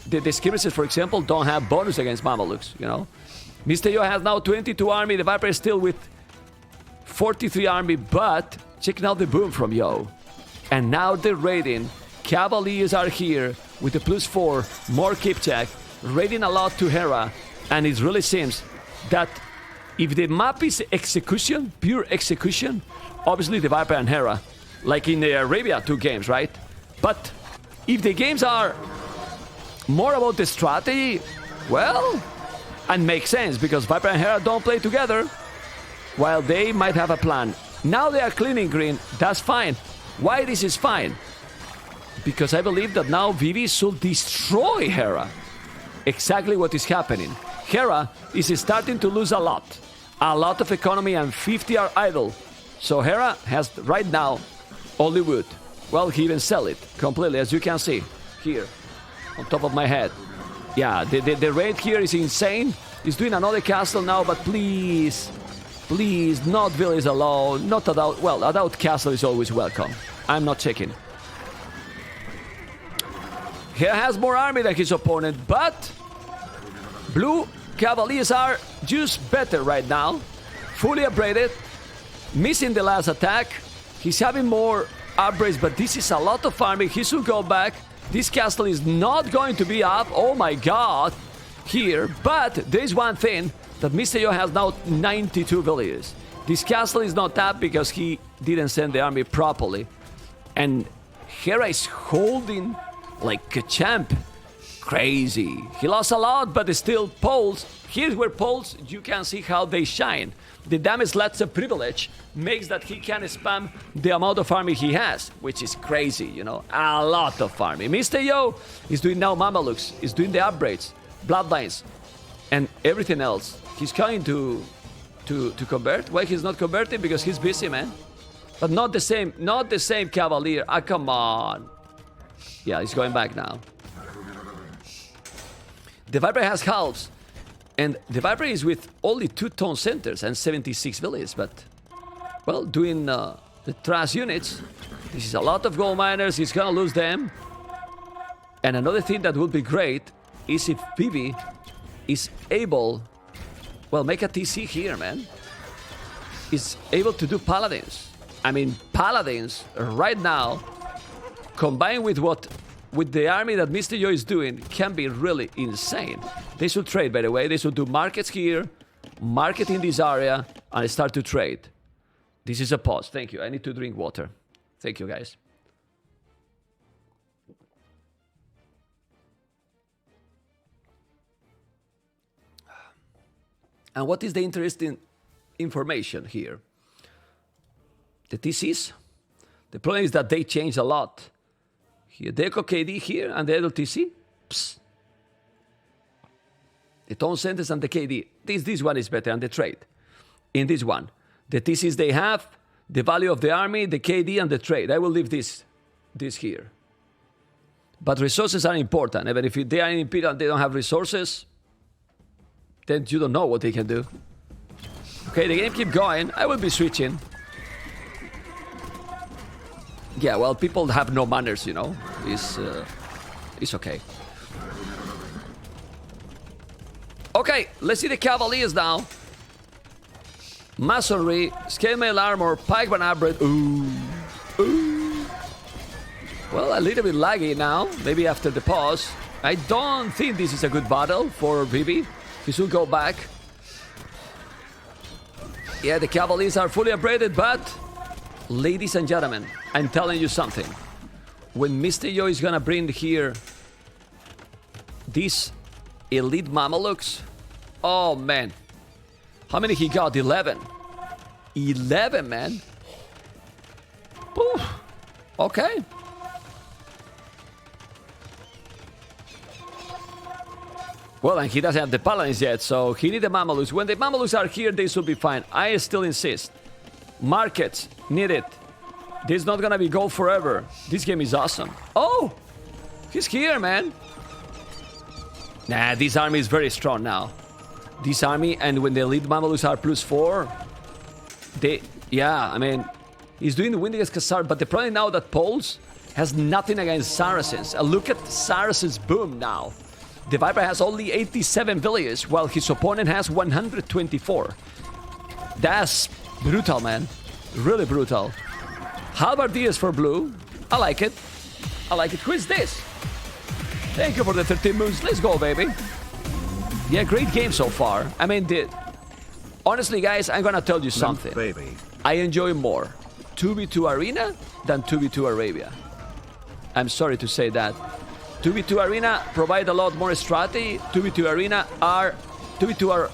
the skirmishes, for example, don't have bonus against Mamelukes, you know. Mr. Yo has now 22 army, the Viper is still with 43 army, but check now the boom from Yo. And now the raiding, cavaliers are here with the +4, more Kipchak, raiding a lot to Hera, and it really seems that if the map is execution, pure execution, obviously the Viper and Hera, like in the Arabia 2 games, right? But if the games are more about the strategy, well, and makes sense because Viper and Hera don't play together, while they might have a plan. Now they are cleaning green, that's fine. Why this is fine? Because I believe that now ViVi should destroy Hera. Exactly what is happening. Hera is starting to lose a lot of economy, and 50 are idle. So Hera has right now only wood. Well, he even sell it completely, as you can see here on top of my head. Yeah, the raid here is insane. He's doing another castle now, but please, not village alone. Not Adult. Well, Adult castle is always welcome. I'm not checking. He has more army than his opponent, but blue cavaliers are just better right now. Fully upgraded. Missing the last attack. He's having more upgrades, but this is a lot of farming. He should go back. This castle is not going to be up. Oh my god. Here. But there is one thing, that Mr. Yo has now 92 villages. This castle is not up because he didn't send the army properly. And Hera is holding like a champ. Crazy. He lost a lot, but still Poles. Here's where Poles, you can see how they shine. The damage Let's a privilege makes that he can spam the amount of army he has, which is crazy, you know, a lot of army. Mr. Yo is doing now Mamalukes, is doing the upgrades, bloodlines, and everything else. He's trying to convert. Why he's not converting? Because he's busy, man. But not the same Cavalier. Ah, come on. Yeah, he's going back now. The Viper has halves. And the Viper is with only 2 tone centers and 76 villages, but, well, doing the trash units. This is a lot of gold miners, he's gonna lose them. And another thing that would be great is if ViVi is able, well, make a TC here, man. Is able to do Paladins. I mean, Paladins, right now, combined with the army that Mr. Yo is doing, can be really insane. They should trade, by the way. They should do markets here, market in this area, and start to trade. This is a pause. Thank you. I need to drink water. Thank you, guys. And what is the interesting information here? The TCs. The problem is that they change a lot. Here, Deco KD here and the LTC. Psst. The tone centers and the KD. This one is better, and the trade. In this one, the TCs they have, the value of the army, the KD, and the trade. I will leave this here. But resources are important. Even if they are in Imperial and they don't have resources, then you don't know what they can do. Okay, the game keep going. I will be switching. Yeah, well, people have no manners, you know. It's okay. Okay, let's see the Cavaliers now. Masonry, scale mail armor, pikeman upgrade. Ooh. Ooh. Well, a little bit laggy now. Maybe after the pause. I don't think this is a good battle for ViVi. He should go back. Yeah, the Cavaliers are fully upgraded, but... Ladies and gentlemen, I'm telling you something. When Mr. Yo is gonna bring here these elite Mamalukes, oh man. How many he got? 11. 11, man. Oof. Okay. Well, and he doesn't have the Paladins yet, so he needs the Mamalukes. When the Mamalukes are here, they should be fine. I still insist. Markets need it. This is not gonna be gold forever. This game is awesome. Oh! He's here, man. Nah, this army is very strong now. This army, and when the elite Mamalukes are +4, they... Yeah, I mean... He's doing the win against Khazar, but the problem now that Poles has nothing against Saracens. Look at Saracens boom now. The Viper has only 87 villages, while his opponent has 124. That's... brutal, man. Really brutal. Halbardiers for blue. I like it. I like it. Who is this? Thank you for the 13 moons. Let's go, baby. Yeah, great game so far. I mean, honestly, guys, I'm gonna tell you something. Baby. I enjoy more 2v2 Arena than 2v2 Arabia. I'm sorry to say that. 2v2 Arena provide a lot more strategy. 2v2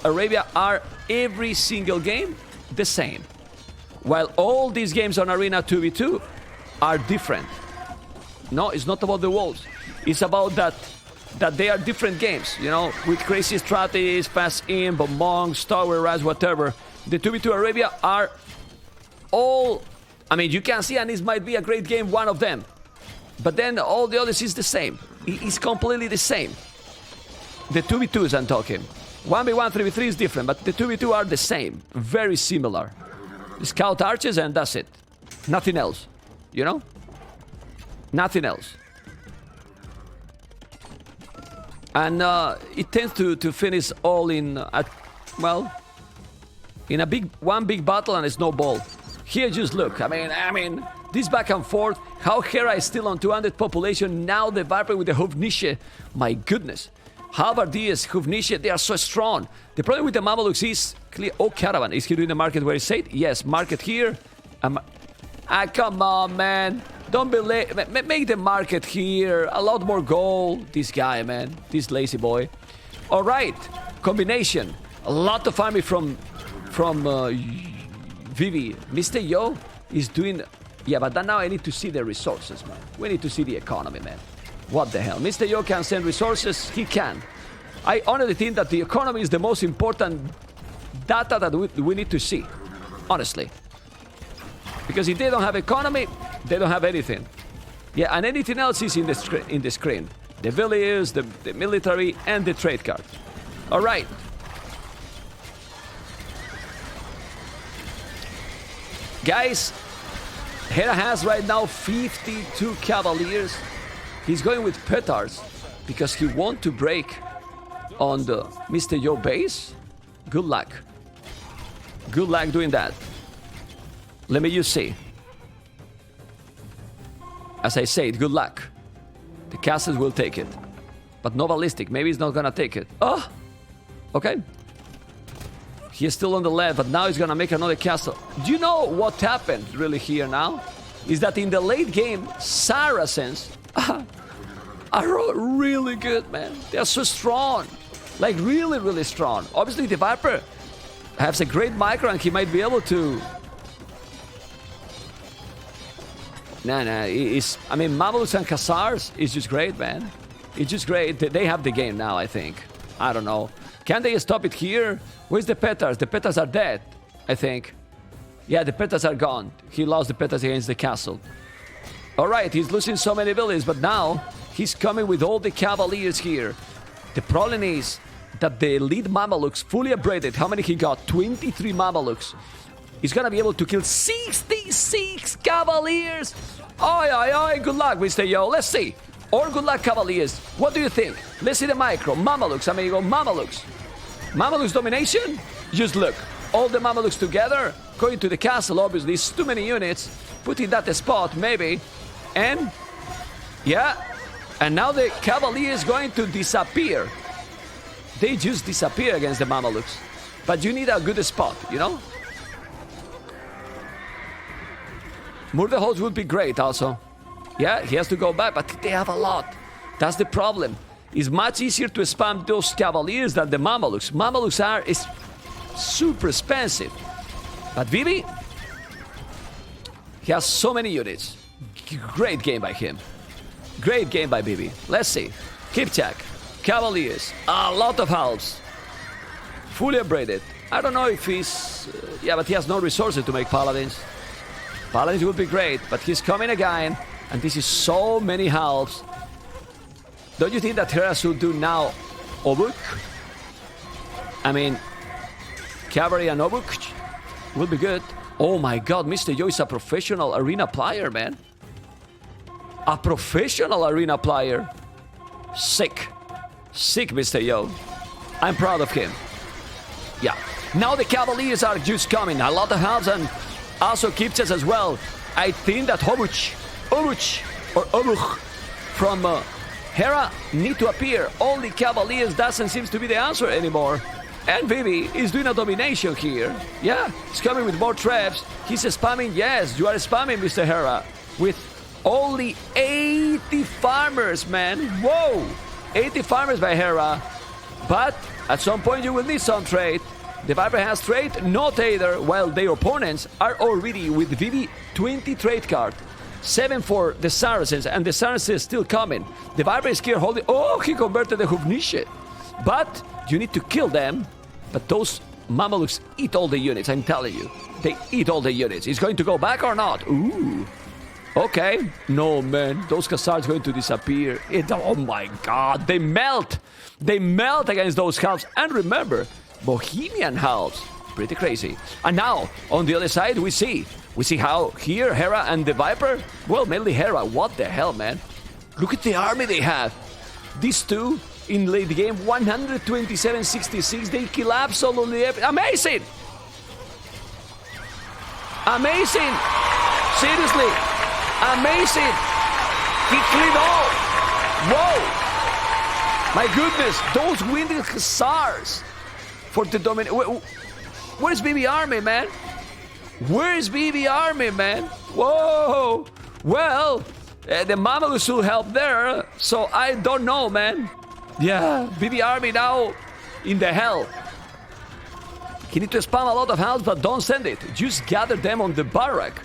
Arabia are every single game the same. While all these games on Arena 2v2 are different. No, it's not about the walls. It's about that they are different games, you know, with crazy strategies, fast in, bombongs, tower rush, whatever. The 2v2 Arabia are all... I mean, you can see, and this might be a great game, one of them. But then all the others is the same. It's completely the same. The 2v2s I'm talking. 1v1, 3v3 is different, but the 2v2 are the same. Very similar. Scout archers and that's it. Nothing else. You know? Nothing else. And it tends to finish all in, well, in one big battle and a snowball. Here, just look. I mean, this back and forth. How Hera is still on 200 population. Now the Viper with the Hufnische. My goodness. Halbardiers, Hufnische, they are so strong. The problem with the Mamalukes is clear. Oh, Caravan. Is he doing the market where it's said? Yes, market here. Come on, man. Don't be make the market here. A lot more gold. This guy, man. This lazy boy. All right. Combination. A lot of army from ViVi. Mr. Yo is doing... Yeah, but now I need to see the resources, man. We need to see the economy, man. What the hell? Mr. Yo can send resources. He can. I honestly think that the economy is the most important data that we need to see. Honestly. Because if they don't have economy, they don't have anything. Yeah, and anything else is in the screen. The villas, the military, and the trade card. All right. Guys, Hera has right now 52 cavaliers. He's going with petards because he wants to break on the Mr. Yo base. Good luck. Good luck doing that. Let me just see. As I said, good luck. The castles will take it. But no ballistic. Maybe he's not gonna take it. Oh! Okay. He's still on the left, but now he's gonna make another castle. Do you know what happened really here now? Is that in the late game, Saracens are really good, man. They are so strong. Like really, really strong. Obviously, the Viper has a great micro and he might be able to... Nah, I mean, Mamelukes and Khazars is just great, man. It's just great. They have the game now, I think. I don't know. Can they stop it here? Where's the petards? The petards are dead, I think. Yeah, the petards are gone. He lost the petards against the castle. All right, he's losing so many villages, but now he's coming with all the cavaliers here. The problem is that the elite Mamelukes, fully upgraded, how many he got? 23 Mamelukes. He's gonna be able to kill 66 cavaliers. Oi, oi, oi, good luck, Mr. Yo. Let's see. Or good luck, cavaliers. What do you think? Let's see the micro. Mamelukes, amigo, Mamelukes. Mamelukes domination? Just look. All the Mamelukes together, going to the castle, obviously. It's too many units. Put in that spot, maybe. And, yeah. And now the cavalier is going to disappear. They just disappear against the Mamelukes. But you need a good spot, you know? Murder holes would be great also. Yeah, he has to go back, but they have a lot. That's the problem. It's much easier to spam those cavaliers than the Mamelukes. Mamelukes is super expensive. But ViVi, he has so many units. Great game by him. Great game by ViVi. Let's see. Kipchak, cavaliers, a lot of halves. Fully upgraded. I don't know if he's... yeah, but he has no resources to make paladins. Paladins would be great, but he's coming again. And this is so many halves. Don't you think that Hera should do now Obuk? I mean, Cavalry and Obuk will be good. Oh my god, Mr. Yo is a professional arena player, man. A professional arena player. Sick. Sick, Mr. Yo. I'm proud of him. Yeah. Now the Cavaliers are just coming. A lot of halves and also Kipchas as well. I think that Obuk from Hera need to appear. Only Cavaliers doesn't seem to be the answer anymore. And ViVi is doing a domination here. Yeah, he's coming with more traps. He's spamming. Yes, you are spamming, Mr. Hera. With only 80 farmers, man. Whoa! 80 farmers by Hera. But at some point you will need some trade. The Viper has trade, not either, while their opponents are already with ViVi 20 trade card. 7 for the Saracens, and the Saracens still coming. The Viper is here holding... Oh, he converted the Hufnische. But you need to kill them. But those Mamelukes eat all the units, I'm telling you. They eat all the units. Is going to go back or not? Ooh. Okay. No, man. Those Khazars are going to disappear. Oh my god. They melt. They melt against those halves. And remember, Bohemian halves. Pretty crazy. And now, on the other side, we see how here Hera and the Viper, well, mainly Hera, what the hell, man? Look at the army they have. These two in late game, 127-66, they kill absolutely everything. Amazing! Amazing! Seriously! Amazing! He cleared all! Whoa! My goodness, those winded Khazars for the domination. Where's ViVi army, man? Where's ViVi army, man? Whoa! Well, the Mamelus will help there, so I don't know, man. Yeah, ViVi army now in the hell. He need to spam a lot of health, but don't send it. Just gather them on the barrack.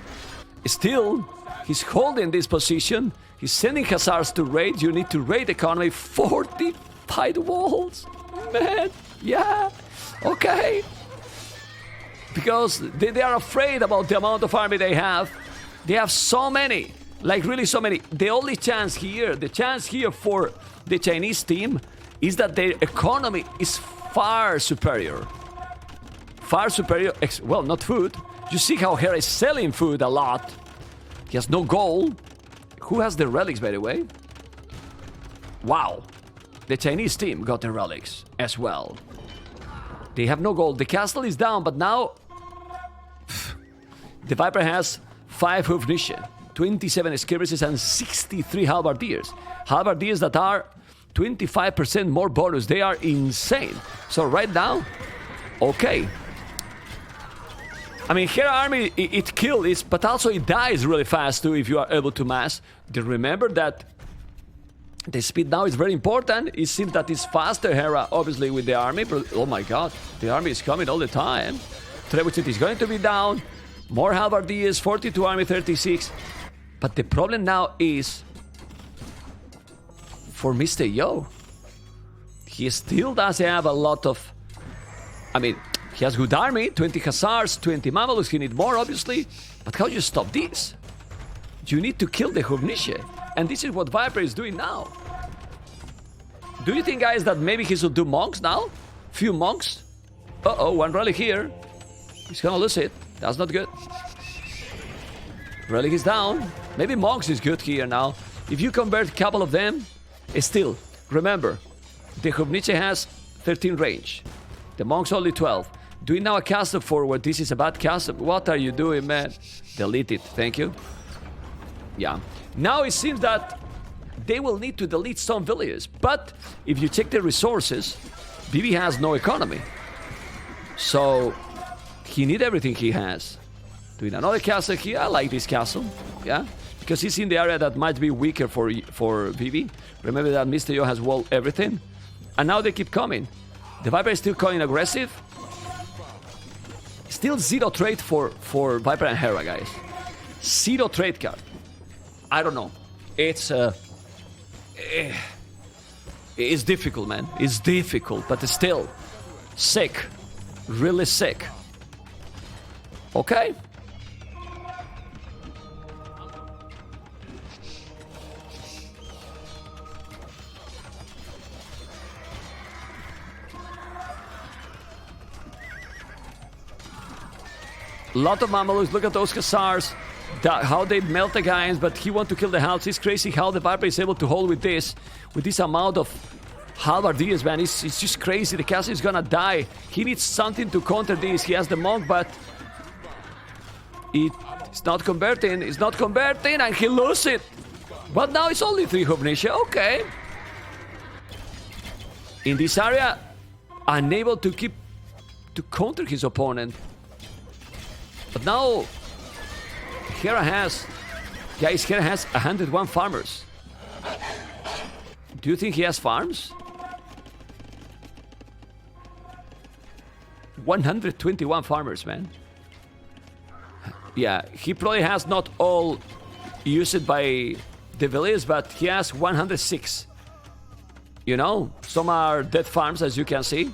Still, he's holding this position. He's sending Hussars to raid. You need to raid economy. 45 walls. Man, yeah, okay. Because they are afraid about the amount of army they have. They have so many, like really so many. The only chance here, for the Chinese team is that their economy is far superior. Far superior, well, not food. You see how Hera is selling food a lot. He has no gold. Who has the relics, by the way? Wow. The Chinese team got the relics as well. They have no gold. The castle is down, but now the Viper has 5 Hoofnische, 27 skirmishes, and 63 halberdiers. Halberdiers that are 25% more bonus. They are insane. So right now, okay. I mean, Hera army, it kills, but also it dies really fast too if you are able to mass. Remember that the speed now is very important. It seems that it's faster Hera, obviously, with the army. But, oh my god, the army is coming all the time. Trebuchet is going to be down. More halberdiers, 42 army, 36. But the problem now is for Mr. Yo. He still doesn't have a lot of... I mean, he has good army, 20 Hussars, 20 Mamelus. He need more, obviously. But how do you stop this? You need to kill the Hoofnische. And this is what Viper is doing now. Do you think, guys, that maybe he should do monks now? Few monks? Uh-oh, one relic here. He's gonna lose it. That's not good. Relic is down. Maybe monks is good here now. If you convert a couple of them, still, remember, the Hoofnische has 13 range. The monks only 12. Doing now a castle forward. This is a bad castle. What are you doing, man? Delete it. Thank you. Yeah. Now it seems that they will need to delete some villages. But if you check the resources, ViVi has no economy. So he needs everything he has. Doing another castle here. I like this castle. Yeah. Because he's in the area that might be weaker for ViVi. Remember that Mr. Yo has walled everything. And now they keep coming. The Viper is still going aggressive. Still 0 trade for Viper and Hera, guys. 0 trade card. I don't know. It's difficult, man. It's difficult, but it's still sick. Really sick. Okay. A lot of Mamelus. Look at those Hussars. How they melt the guys, but he wants to kill the house. It's crazy how the Viper is able to hold with this amount of halberdiers, man. It's just crazy. The castle is gonna die. He needs something to counter this. He has the monk, but it's not converting. It's not converting, and he loses it. But now it's only 3 Hoofnische. Okay. In this area, unable to counter his opponent. But now Hera has 101 farmers. Do you think he has farms? 121 farmers, man. Yeah, he probably has not all used by the village, but he has 106. You know, some are dead farms, as you can see,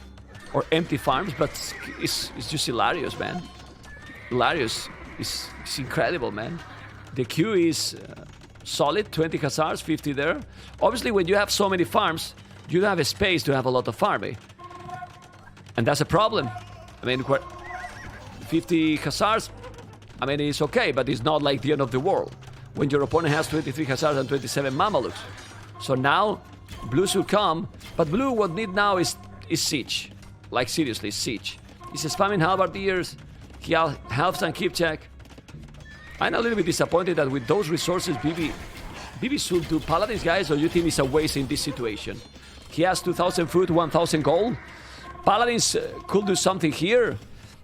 or empty farms, but it's just hilarious, man. Hilarious. It's incredible, man. The queue is solid, 20 Hussars, 50 there. Obviously, when you have so many farms, you don't have a space to have a lot of farming. And that's a problem. I mean, 50 Hussars, I mean, it's okay, but it's not like the end of the world. When your opponent has 23 Hussars and 27 Mamelus. So now, Blue should come, but Blue what need now is siege. Like, seriously, siege. He's spamming halberdiers. He helps and keep check. I'm a little bit disappointed that with those resources, ViVi should do Paladins, guys, or you think it's a waste in this situation? He has 2,000 food, 1,000 gold. Paladins could do something here.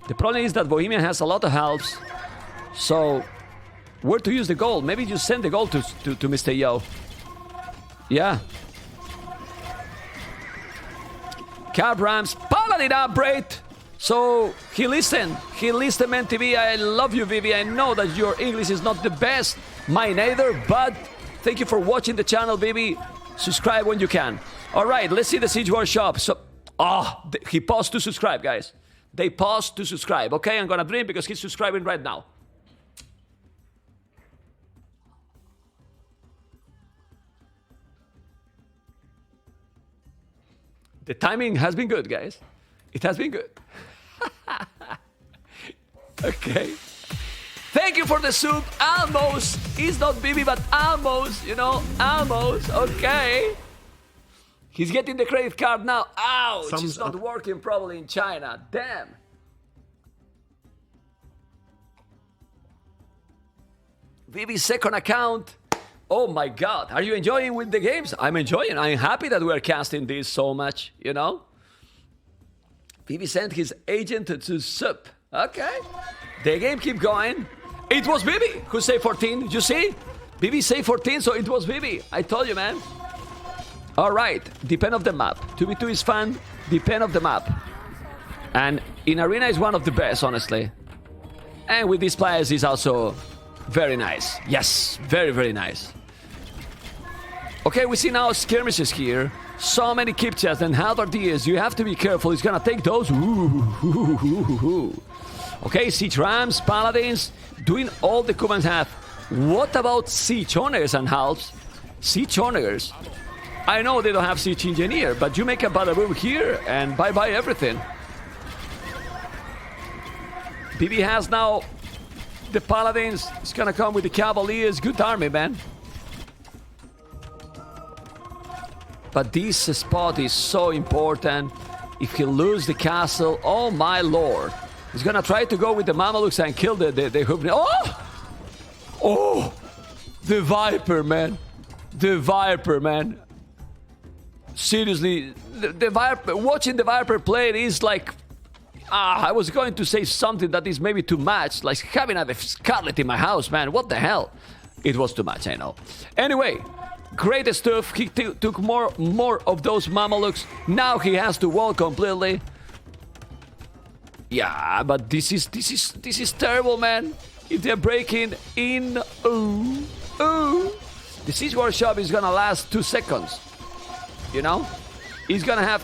The problem is that Bohemian has a lot of helps. So where to use the gold. Maybe you send the gold to Mr. Yo. Yeah. Card Rams, Paladin upgrade. So he listened. He listened, membTV. I love you, ViVi. I know that your English is not the best. Mine either. But thank you for watching the channel, ViVi. Subscribe when you can. All right, let's see the Siege War shop. So, he paused to subscribe, guys. They paused to subscribe. Okay, I'm gonna drink because he's subscribing right now. The timing has been good, guys. It has been good. Okay. Thank you for the soup. Almost. It's not ViVi, but almost. You know, almost. Okay. He's getting the credit card now. Ouch. It's not working probably in China. Damn. ViVi's second account. Oh my God. Are you enjoying with the games? I'm enjoying. I'm happy that we're casting this so much, you know? ViVi sent his agent to sup. Okay. The game keep going. It was ViVi who saved 14. You see? ViVi saved 14, so it was ViVi. I told you, man. All right. Depend of the map. 2v2 is fun. Depend of the map. And in Arena is one of the best, honestly. And with these players is also very nice. Yes, very, very nice. Okay, we see now skirmishes here. So many keep chests and halberdiers. You have to be careful. He's gonna take those. Okay, siege rams, paladins, doing all the commands have. What about siege owners and halves? Siege owners. I know they don't have siege engineer, but you make a bada boom here and bye-bye everything. ViVi has now the paladins. It's gonna come with the cavaliers. Good army, man. But this spot is so important. If he loses the castle, oh my lord. He's gonna try to go with the Mamelukes and kill the Hubni. Oh! Oh! The Viper, man. The Viper, man. Seriously, the Viper, watching the Viper play, it is like... I was going to say something that is maybe too much. Like having a Scarlet in my house, man. What the hell? It was too much, I know. Anyway... Great stuff. He took more of those Mamelukes. Now he has to wall completely. Yeah, but this is terrible, man. If they're breaking in, the siege workshop is gonna last 2 seconds. You know, he's gonna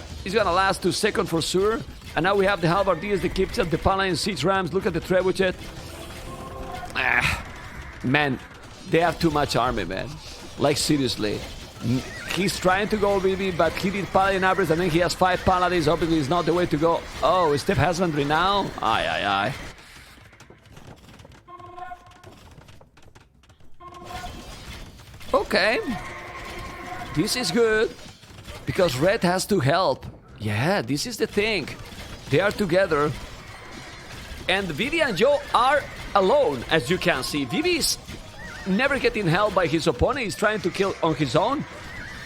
last 2 seconds for sure. And now we have the halberdiers, the kipchas, the paladins, siege rams. Look at the trebuchet. Man, they have too much army, man. Like, seriously. He's trying to go ViVi, but he did Paladin average, and then he has 5 Paladins. Obviously, it's not the way to go. Oh, Steph husbandry now? Aye. Okay. This is good. Because Red has to help. Yeah, this is the thing. They are together. And ViVi and Joe are alone, as you can see. ViVi is never getting help by his opponent. He's trying to kill on his own.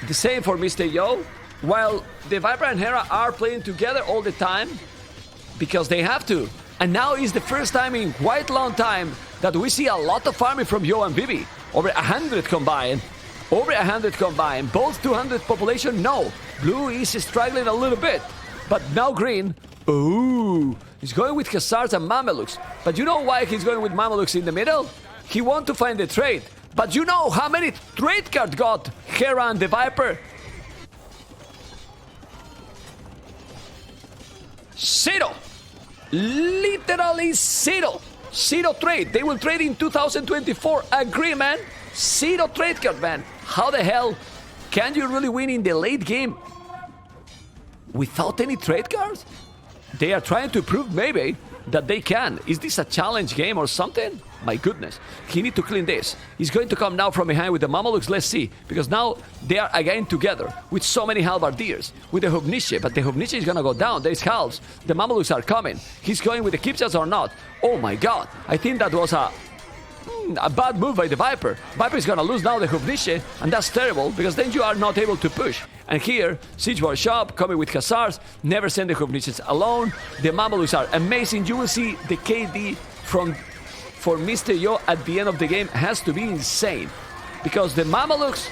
The same for Mr. Yo. While the Viper and Hera are playing together all the time because they have to. And now is the first time in quite a long time that we see a lot of farming from Yo and ViVi. Over 100 combined. Over 100 combined. Both 200 population, no. Blue is struggling a little bit. But now green, ooh, he's going with Hussars and Mamelukes. But you know why he's going with Mamelukes in the middle? He wants to find the trade. But you know how many trade cards got Hera and the Viper? Zero. Literally zero. Zero trade. They will trade in 2024. Agree, man. Zero trade card, man. How the hell can you really win in the late game without any trade cards? They are trying to prove maybe that they can. Is this a challenge game or something? My goodness. He need to clean this. He's going to come now from behind with the Mamelukes. Let's see. Because now they are again together with so many halberdiers. With the Hubniche. But the Hubniche is going to go down. There's halves. The Mamelukes are coming. He's going with the Kipchas or not. Oh my god. I think that was a bad move by the Viper. Viper is going to lose now the Hubniche. And that's terrible. Because then you are not able to push. And here, Siege Workshop coming with Hussars. Never send the Hubniches alone. The Mamelukes are amazing. You will see the KD from for Mr. Yo at the end of the game has to be insane. Because the Mamelukes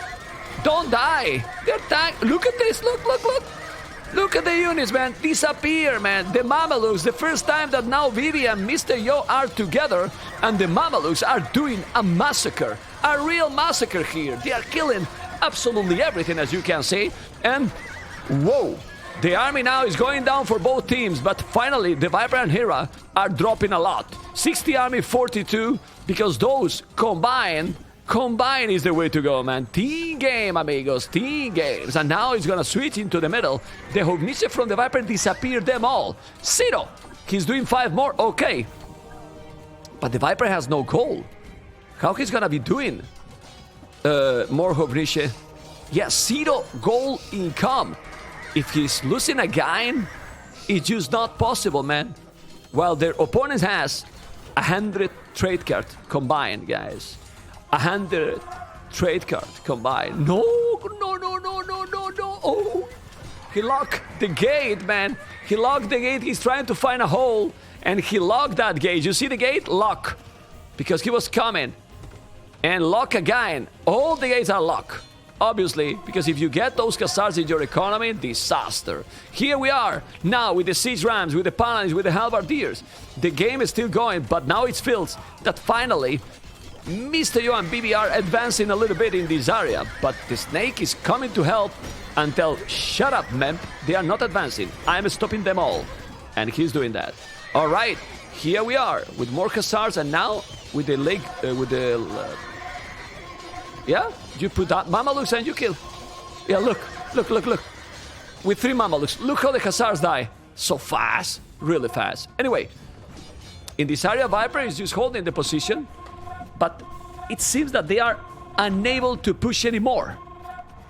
don't die. They're tank. Look at this. Look, look, look. Look at the units, man. Disappear, man. The Mamelukes, the first time that now ViVi and Mr. Yo are together, and the Mamelukes are doing a massacre. A real massacre here. They are killing absolutely everything, as you can see. And, whoa. The army now is going down for both teams, but finally the Viper and Hera are dropping a lot. 60 army, 42, because those combine is the way to go, man. Team game, amigos, team games. And now it's gonna switch into the middle. The Hogniche from the Viper disappeared them all. Zero, he's doing 5 more, okay. But the Viper has no goal. How he's gonna be doing more Hogniche? Yeah, 0 goal income. If he's losing a game, it's just not possible, man. While their opponent has 100 trade cards combined, guys. 100 trade cards combined. No, no, no, no, no, no, no. Oh, he locked the gate, man. He locked the gate. He's trying to find a hole, and he locked that gate. You see the gate? Lock. Because he was coming. And lock again. All the gates are locked. Obviously, because if you get those Khazars in your economy, disaster. Here we are, now with the Siege Rams, with the Paladins, with the Halbardiers. The game is still going, but now it feels that finally Mr. Yo and ViVi are advancing a little bit in this area. But the Snake is coming to help and tell, shut up, Memp, they are not advancing. I'm stopping them all. And he's doing that. All right, here we are with more Khazars, and now with the leg, yeah, you put that Mamelukes and you kill. Yeah, look, look, look, look. With 3 Mamelukes, look how the Khazars die. So fast, really fast. Anyway, in this area, Viper is just holding the position, but it seems that they are unable to push anymore.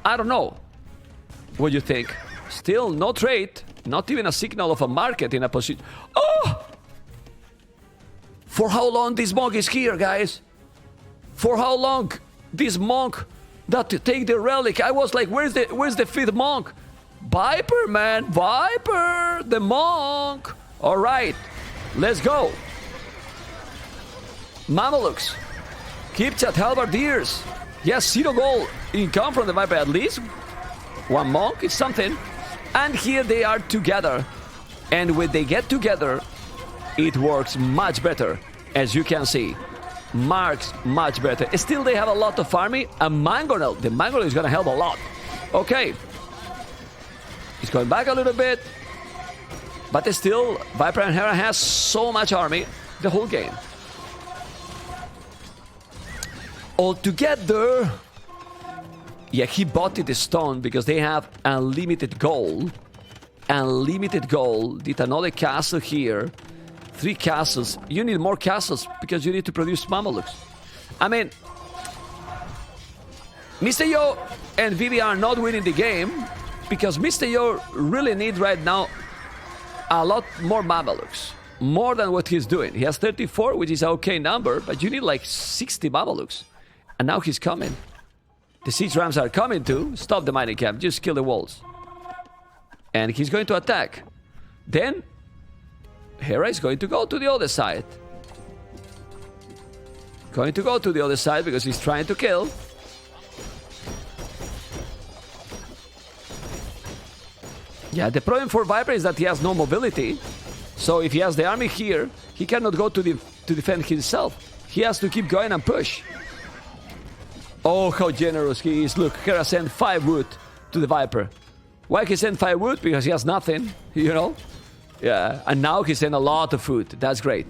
I don't know. What do you think? Still no trade, not even a signal of a market in a position. Oh! For how long this monk is here, guys? For how long? This monk that take the relic. I was like, where's the 5th monk? Viper, man, Viper, the monk. All right, let's go. Mamelukes, keep chat Halbardiers. Yes, 0 goal income from the Viper, at least 1 monk is something. And here they are together, and when they get together, it works much better, as you can see. Marks much better. Still, they have a lot of army. A Mangonel. The Mangonel is going to help a lot. Okay. He's going back a little bit. But still, Viper and Hera has so much army the whole game. Altogether, yeah, he bought the stone because they have unlimited gold. Unlimited gold. Did another castle here. 3 castles. You need more castles because you need to produce Mamelukes. I mean, Mr. Yo and ViVi are not winning the game because Mr. Yo really needs right now a lot more Mamelukes. More than what he's doing. He has 34, which is an okay number, but you need like 60 Mamelukes. And now he's coming. The Siege Rams are coming too. Stop the mining camp. Just kill the walls. And he's going to attack. Then Hera is going to go to the other side. Going to go to the other side because he's trying to kill. Yeah, the problem for Viper is that he has no mobility. So if he has the army here, he cannot go to defend himself. He has to keep going and push. Oh, how generous he is. Look, Hera sent 5 wood to the Viper. Why he sent 5 wood? Because he has nothing, you know? Yeah, and now he sent a lot of food. That's great.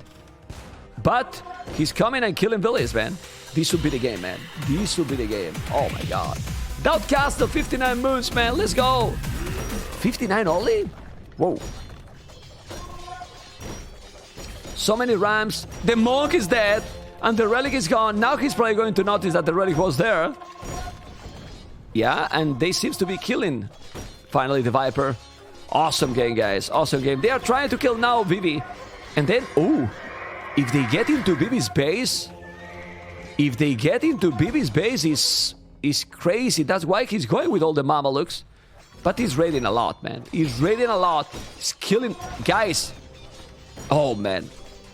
But he's coming and killing villages, man. This will be the game, man. This will be the game. Oh my god. Outcast of 59 moons, man. Let's go. 59 only? Whoa. So many rams. The monk is dead. And the relic is gone. Now he's probably going to notice that the relic was there. Yeah, and they seems to be killing finally the Viper. Awesome game, guys. Awesome game. They are trying to kill now ViVi. And then, oh, if they get into ViVi's base, is crazy. That's why he's going with all the Mamelukes. But he's raiding a lot, man. He's raiding a lot. He's killing guys. Oh, man.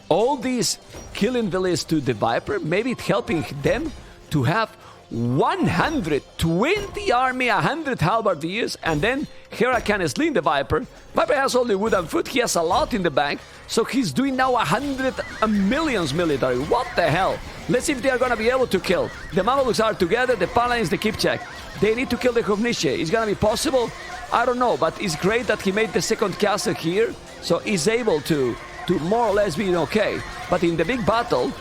all these killing villages to the Viper, maybe it's helping them to have 120 army, 100 halberdiers, and then Hera can sling the Viper. Viper has only wood and foot, he has a lot in the bank, so he's doing now 100 millions military. What the hell? Let's see if they are gonna be able to kill. The Mamelukes are together, the Paladins, the keep check. They need to kill the Hovniche. Is gonna be possible? I don't know, but it's great that he made the second castle here, so he's able to more or less be okay. But in the big battle,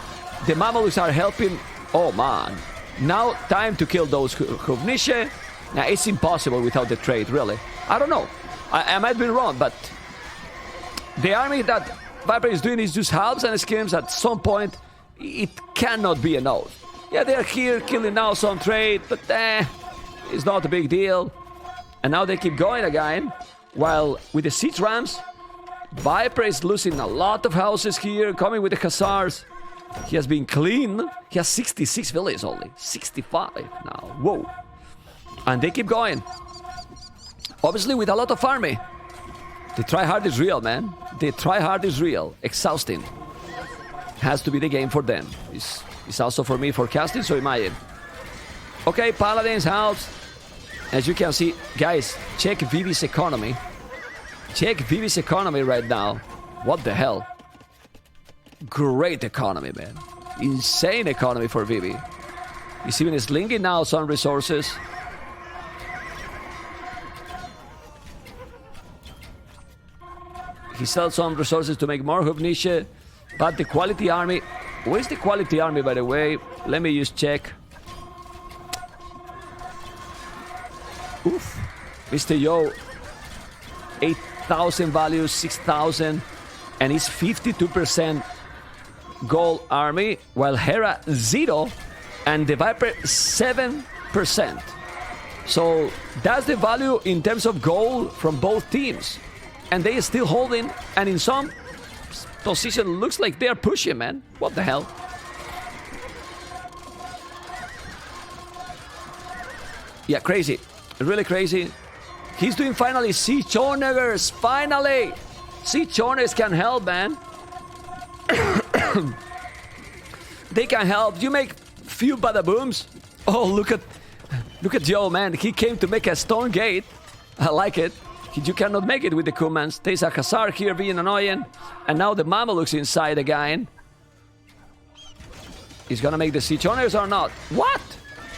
the Mamelukes are helping. Oh man. Now time to kill those Hovniche. Now it's impossible without the trade, really. I don't know. I might be wrong, but the army that Viper is doing is just halves and schemes. At some point, it cannot be enough. Yeah, they're here killing now some trade, but it's not a big deal. And now they keep going again. While with the siege rams, Viper is losing a lot of houses here, coming with the Hussars. He has been clean. He has 66 villages only. 65 now. Whoa. And they keep going. Obviously with a lot of army. The try-hard is real, man. The try-hard is real. Exhausting. Has to be the game for them. It's also for me forecasting, so imagine. Okay, Paladins house. As you can see, guys, check ViVi's economy. Check ViVi's economy right now. What the hell? Great economy, man. Insane economy for ViVi. He's even slinging now some resources. He sells some resources to make more Hovniche. But the quality army... Where's the quality army, by the way? Let me just check. Oof. Mr. Yo, 8,000 values, 6,000. And it's 52% gold army, while Hera 0 and the Viper 7%. So that's the value in terms of gold from both teams. And they are still holding, and in some position looks like they are pushing, man. What the hell? Yeah, crazy. Really crazy. He's doing finally siege owners. Finally! Siege owners can help, man. They can help. You make few bada booms. Oh, look at Joe, man. He came to make a stone gate. I like it. You cannot make it with the commands. There's a Hussar here being annoying. And now the Mamelukes inside again. He's gonna make the siege owners or not? What?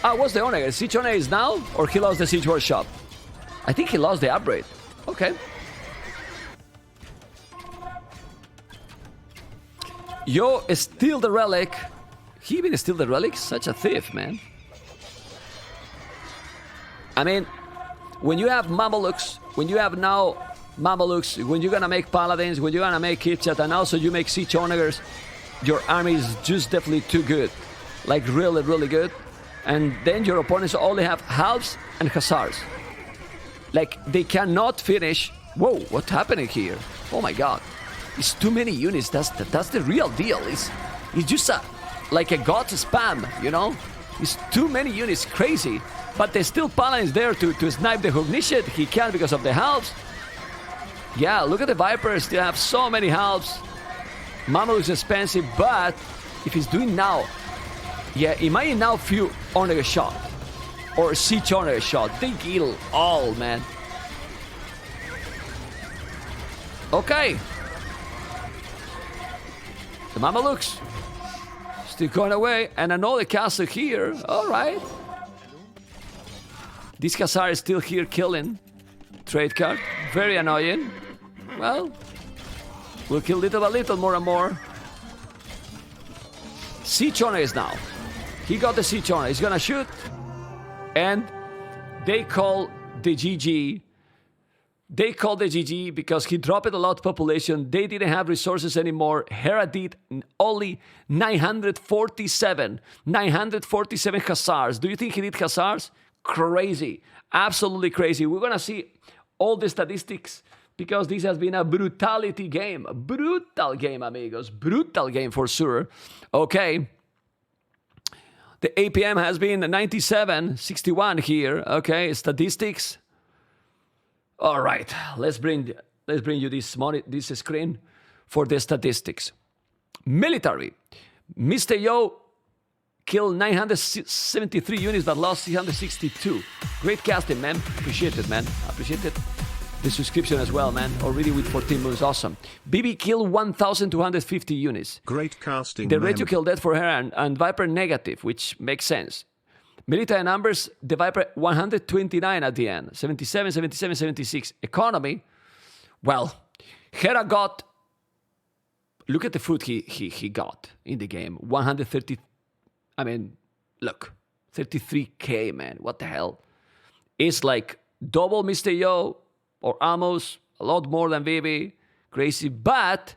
Ah, what's the owner? Siege owner is now? Or he lost the siege workshop? I think he lost the upgrade. Okay. Yo, steal the relic. He even steal the relic? Such a thief, man. I mean, when you have Mamelukes, when you have now Mamelukes, when you're gonna make Paladins, when you're gonna make Kipchat, and also you make siege owners, your army is just definitely too good. Like really, really good. And then your opponents only have halves and Hussars. Like, they cannot finish. Whoa, what's happening here? Oh my god. It's too many units. That's the real deal. It's just like a god spam, you know? It's too many units, crazy. But there's still Paladins there to snipe the Hovniche. He can because of the halves. Yeah, look at the Viper. Still have so many halves. Mameluk is expensive, but if he's doing now... Yeah, imagine now few honor shot. Or siege honor shot. They kill all, man. Okay. The Mamelukes still going away. And another castle here. Alright. This Hussar is still here killing. Trade card. Very annoying. Well, we'll kill little by little, more and more. Siege owner is now. He got the siege owner. He's gonna shoot. And they call the GG. They called the GG because he dropped a lot of population. They didn't have resources anymore. Hera did only 947. 947 Hussars. Do you think he did Hussars? Crazy. Absolutely crazy. We're gonna see all the statistics because this has been a brutality game. A brutal game, amigos. Brutal game for sure. Okay. The APM has been 97, 61 here. Okay, statistics. All right, let's bring you this screen for the statistics. Military. Mr. Yo killed 973 units but lost 362. Great casting, man. Appreciate it, man. Appreciate it. The subscription as well, man. Already with 14 moons. Awesome. ViVi killed 1,250 units. Great casting, The ratio kill death for her and Viper negative, which makes sense. Military numbers, the Viper 129 at the end. 77, 77, 76. Economy, well, Hera got... Look at the food he got in the game. 130... I mean, look. 33k, man. What the hell? It's like double Mr. Yo, or almost a lot more than ViVi. Crazy, but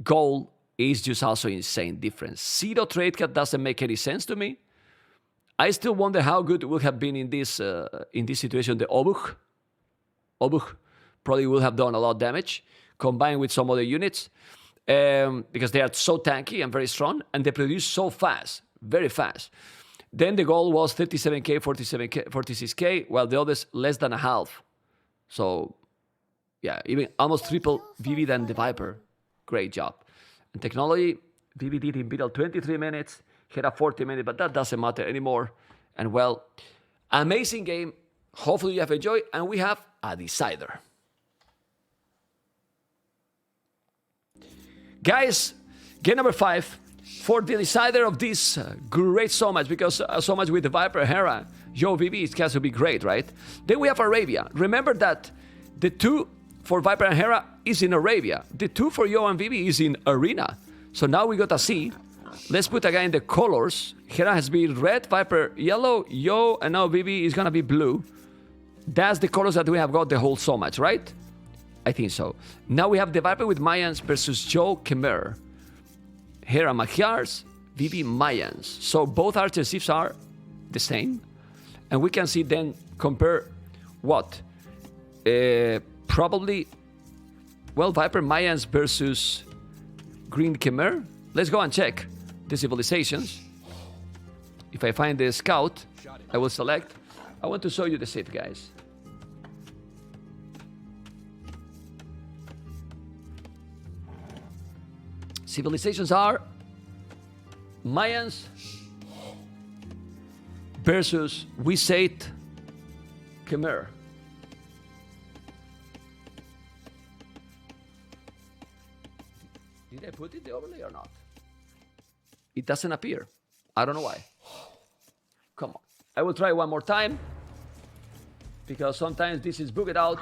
gold is just also insane difference. Zero trade cut doesn't make any sense to me. I still wonder how good it would have been in this situation. The Obuch probably will have done a lot of damage, combined with some other units, because they are so tanky and very strong, and they produce so fast, very fast. Then the goal was 37k, 47k, 46k, while the others less than a half. So, yeah, even almost triple ViVi than the Viper. Great job. And technology, ViVi did in middle 23 minutes, Hera 40 minutes, but that doesn't matter anymore. And well, amazing game. Hopefully you have enjoyed, and we have a decider. Guys, game number 5 for the decider of this great Showmatch, because Showmatch with the ViPer Hera, Yo ViVi, it has to be great, right? Then we have Arabia. Remember that the 2 for ViPer and Hera is in Arabia. The 2 for Yo and ViVi is in Arena. So now we got to see. Let's put again the colors. Hera has been red, Viper yellow, Yo, and now ViVi is gonna be blue. That's the colors that we have got the whole Showmatch, right? I think so. Now we have the Viper with Mayans versus Yo Khmer. Hera Magyars, ViVi Mayans. So both archerships are the same. And we can see then compare what? Probably, well, Viper Mayans versus Green Khmer. Let's go and check the civilizations. If I find the scout, I will select. I want to show you the ship, guys. Civilizations are Mayans versus Wisate Khmer. Did I put it the overlay or not? It doesn't appear. I don't know why. Come on. I will try one more time, because sometimes this is bugged out.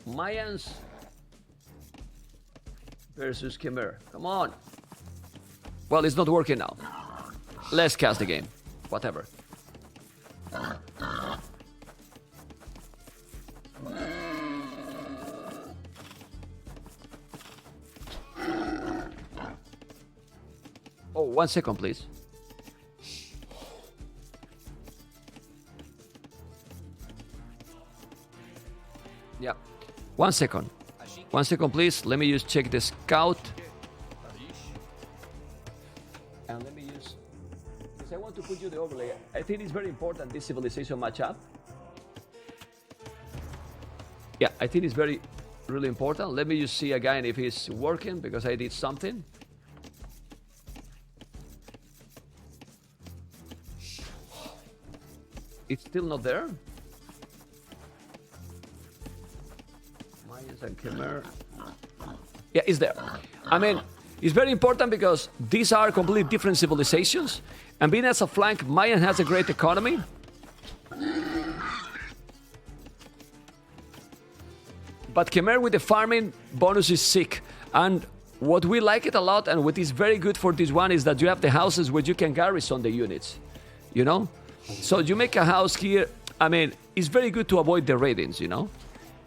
Mayans versus Khmer. Come on. Well, it's not working now. Let's cast the game. Whatever. Oh, 1 second, please. Yeah. 1 second. 1 second, please. Let me just check the scout. And let me use... Because I want to put you the overlay. I think it's very important, this civilization matchup. Yeah, I think it's really important. Let me just see again if it's working, because I did something. It's still not there. Mayans and Khmer. Yeah, it's there. I mean, it's very important because these are completely different civilizations. And being as a flank, Mayan has a great economy. But Khmer with the farming bonus is sick. And what we like it a lot, and what is very good for this one, is that you have the houses where you can garrison the units. You know? So you make a house here, I mean, it's very good to avoid the raidings, you know?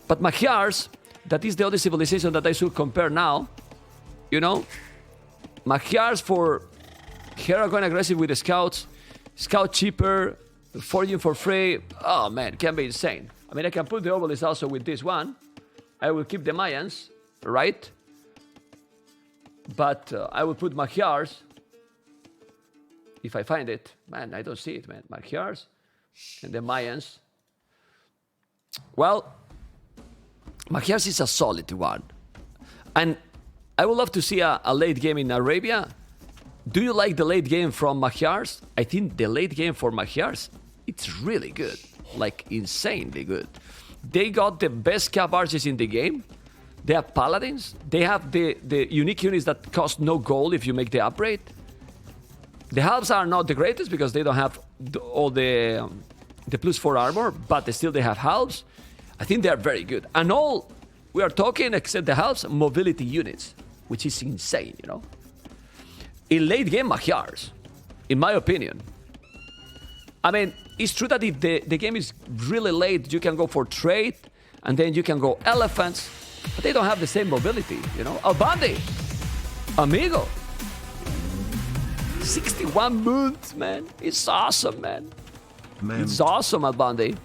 But Magyars, that is the other civilization that I should compare now, you know? Magyars for Hera going aggressive with the scouts, scout cheaper, foraging for free. Oh man, can be insane. I mean, I can put the overlays also with this one. I will keep the Mayans, right? But I will put Magyars. If I find it, man, I don't see it, man. Magyars and the Mayans. Well, Magyars is a solid one. And I would love to see a late game in Arabia. Do you like the late game from Magyars? I think the late game for Magyars, it's really good. Like, insanely good. They got the best cap archers in the game. They have paladins. They have the unique units that cost no gold if you make the upgrade. The halves are not the greatest because they don't have all the plus 4 armor, but still they have halves. I think they are very good. And all we are talking, except the halves, mobility units, which is insane, you know? In late game Magyars, in my opinion. I mean, it's true that if the game is really late, you can go for trade, and then you can go elephants, but they don't have the same mobility, you know? Albandi! Amigo! 61 moons, man. It's awesome, man. It's awesome, Albandi.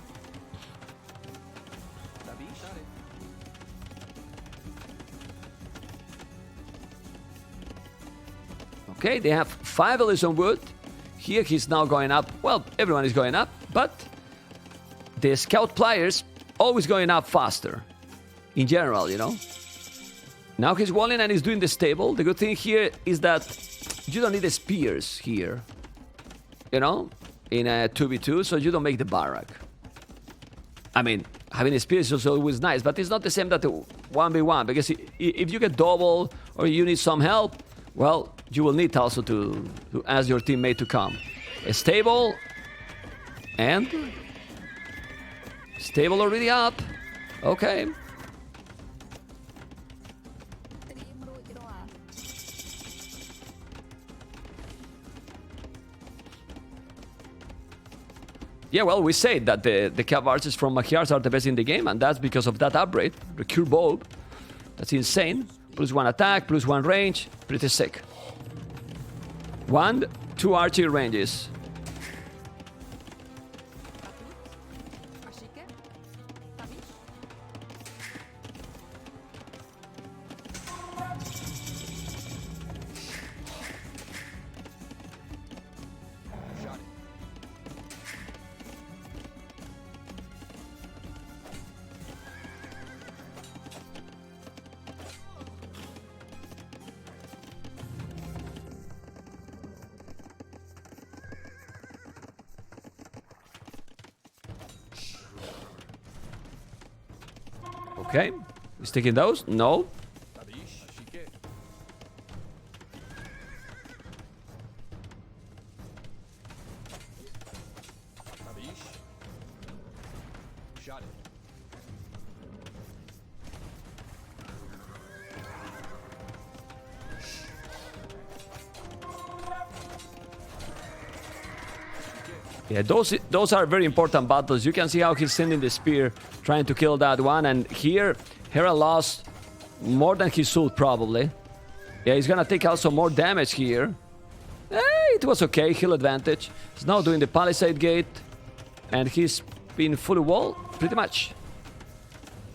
Okay, they have 5 Elysian Wood. Here he's now going up. Well, everyone is going up, but the scout players always going up faster. In general, you know. Now he's walling and he's doing the stable. The good thing here is that you don't need the spears here. You know, in a 2v2, so you don't make the barrack. I mean, having a spear is also always nice, but it's not the same that the 1v1, because if you get double or you need some help, well, you will need also to ask your teammate to come. A stable, and stable already up. Okay. Yeah, well, we say that the cap archers from Magyars are the best in the game, and that's because of that upgrade, the Cure Bow. That's insane. Plus 1 attack, plus 1 range, pretty sick. 1, 2 archery ranges. Okay, he's taking those? No. Yeah, those are very important battles. You can see how he's sending the spear, trying to kill that one. And here, Hera lost more than he should, probably. Yeah, he's gonna take also more damage here. It was okay, heal advantage. He's now doing the Palisade Gate. And he's been fully walled, pretty much.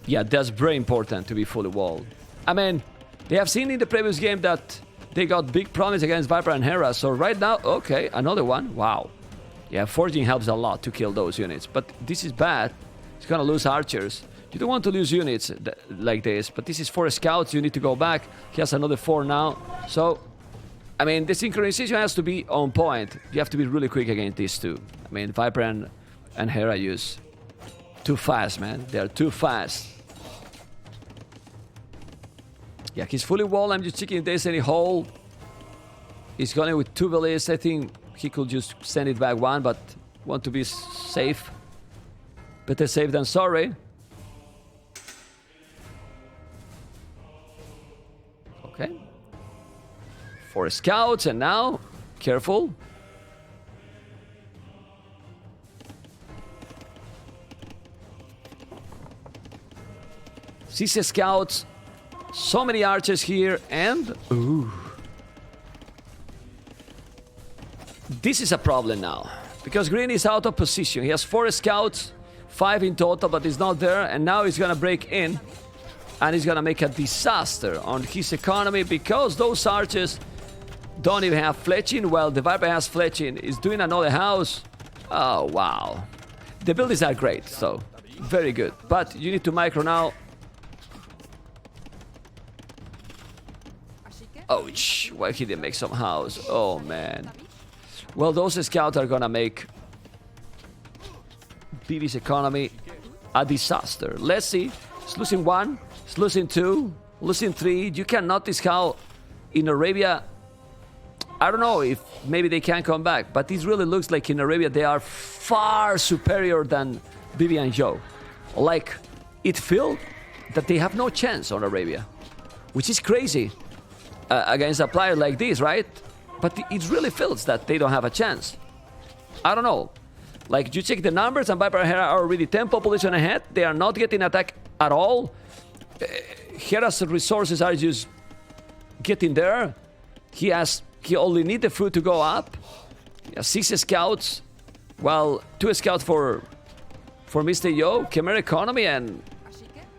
Yeah, that's very important to be fully walled. I mean, they have seen in the previous game that they got big problems against Viper and Hera. So right now, okay, another one. Wow. Yeah, forging helps a lot to kill those units, but this is bad. He's gonna lose archers. You don't want to lose units like this, but this is 4 scouts, you need to go back. He has another 4 now. So, I mean, the synchronization has to be on point. You have to be really quick against these two. I mean, Viper and Hera use too fast, man. They are too fast. Yeah, he's fully walled. I'm just checking if there's any hole. He's going with 2 villas. I think he could just send it back 1, but want to be safe. Better safe than sorry. Okay. 4 scouts, and now, careful. CC scouts, so many archers here, and ooh. This is a problem now, because Green is out of position. He has 4 scouts, 5 in total, but he's not there, and now he's gonna break in, and he's gonna make a disaster on his economy, because those archers don't even have fletching. Well, the Viper has fletching, is doing another house. Oh, wow. The build is not great, so very good, but you need to micro now. Ouch. Why he didn't make some house? Oh, man. Well, those scouts are gonna make ViVi's economy a disaster. Let's see. It's losing 1. It's losing 2. Losing 3. You can notice how in Arabia... I don't know if maybe they can come back, but it really looks like in Arabia they are far superior than ViVi and Yo. Like, it feels that they have no chance on Arabia, which is crazy against a player like this, right? But it really feels that they don't have a chance. I don't know. Like, you check the numbers and ViViper Hera are already 10 population ahead. They are not getting attacked at all. Hera's resources are just getting there. He only needs the food to go up. He has 6 scouts. Well, 2 scouts for Mr. Yo, Khmer economy, and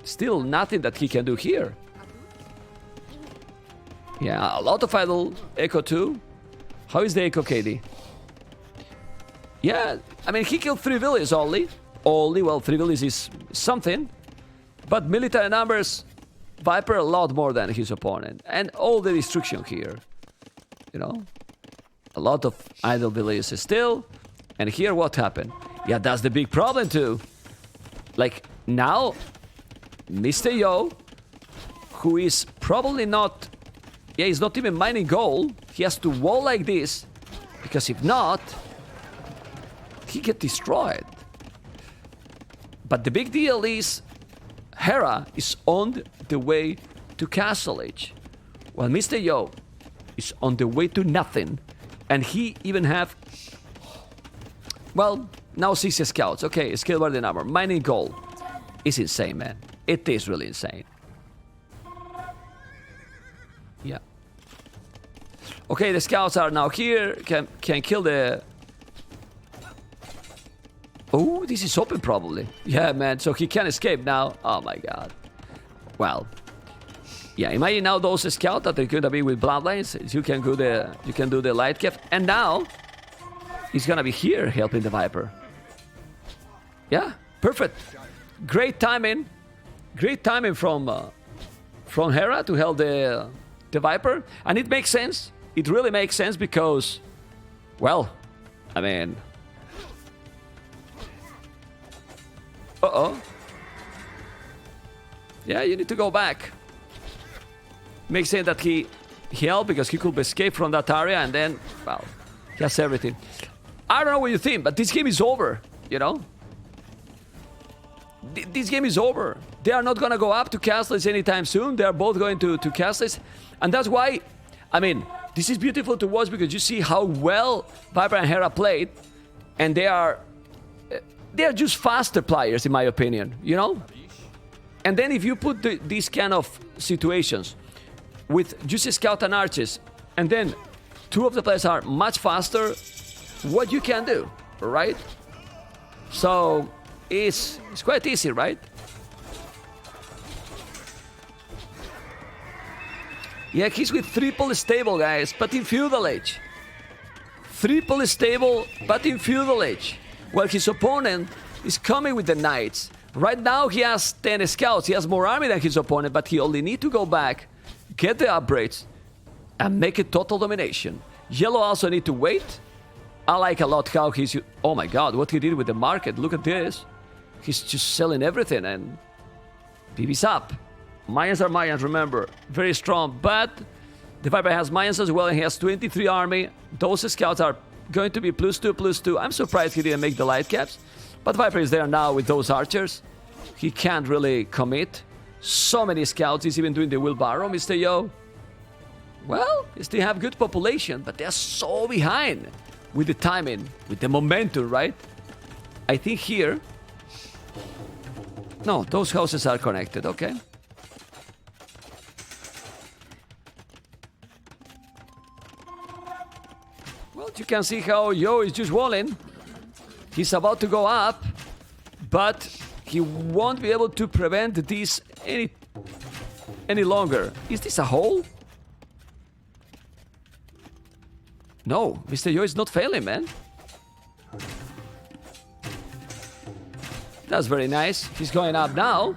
still nothing that he can do here. Yeah, a lot of idle Echo too. How is the Echo, KD? Yeah, I mean, he killed 3 villages only. Well, 3 villages is something. But military numbers, ViViper a lot more than his opponent. And all the destruction here. You know? A lot of idle villages still. And here what happened? Yeah, that's the big problem too. Like, now, Mr. Yo, who is probably not... Yeah, he's not even mining gold. He has to wall like this. Because if not, he get destroyed. But the big deal is Hera is on the way to Castle Age, while Mr. Yo is on the way to nothing. And he even have, well, now 6 scouts. Okay, skill by the number. Mining gold is insane, man. It is really insane. Yeah. Okay, the scouts are now here. Can kill the... Oh, this is open probably. Yeah, man. So he can escape now. Oh my god. Well. Yeah, imagine now those scouts that are gonna be with bloodlines. You can do the light cap, and now he's gonna be here helping the ViViper. Yeah, perfect. Great timing. Great timing from Hera to help the ViViper, and it makes sense. It really makes sense because, well, I mean. Uh-oh. Yeah, you need to go back. Makes sense that he helped because he could escape from that area and then, well, he has everything. I don't know what you think, but this game is over, you know? This game is over. They are not going to go up to castles anytime soon. They are both going to castles. And that's why, I mean, this is beautiful to watch because you see how well ViViper and Hera played. And they are just faster players, in my opinion, you know? And then if you put these kind of situations with just Scout and Archers, and then 2 of the players are much faster, what you can do, right? So it's quite easy, right? Yeah, he's with triple stable, guys, but in Feudal Age. Triple stable, but in Feudal Age. Well, his opponent is coming with the Knights. Right now, he has 10 scouts. He has more army than his opponent, but he only needs to go back, get the upgrades, and make it total domination. Yellow also need to wait. I like a lot how he's... Oh my god, what he did with the market. Look at this. He's just selling everything, and ViVi's up. Mayans are Mayans, remember. Very strong, but the ViViper has Mayans as well, and he has 23 army. Those scouts are going to be +2/+2. I'm surprised he didn't make the light caps. But ViViper is there now with those archers. He can't really commit. So many scouts. He's even doing the wheelbarrow, Mr. Yo. Well, they still have good population, but they're so behind with the timing, with the momentum, right? I think here... No, those houses are connected, okay. Well, you can see how Yo is just walling. He's about to go up, but he won't be able to prevent this any longer. Is this a hole? No, Mr. Yo is not failing, man. That's very nice. He's going up now.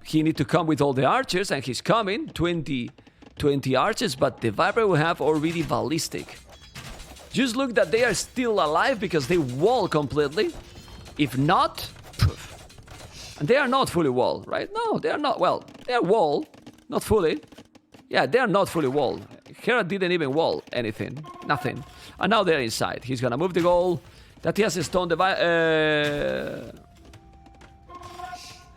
He needs to come with all the archers, and he's coming. 20 20 archers, but the Viper will have already ballistic. Just look that they are still alive because they wall completely. If not, poof. And they are not fully wall, right? No, they are not. Well, they are wall, not fully. Yeah, they are not fully wall. Hera didn't even wall anything, nothing. And now they're inside. He's gonna move the goal. That he has a stone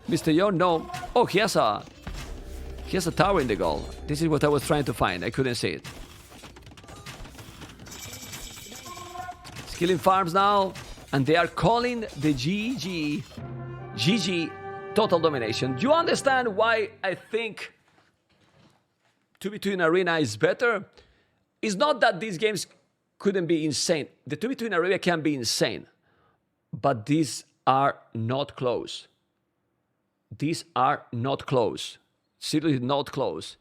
Mr. Yo, no. Oh, he has a tower in the goal. This is what I was trying to find. I couldn't see it. Killing farms now, and they are calling the GG. GG, total domination. Do you understand why I think 2v2 in Arena is better? It's not that these games couldn't be insane. The 2v2 in Arena can be insane, but these are not close. These are not close. Seriously, not close.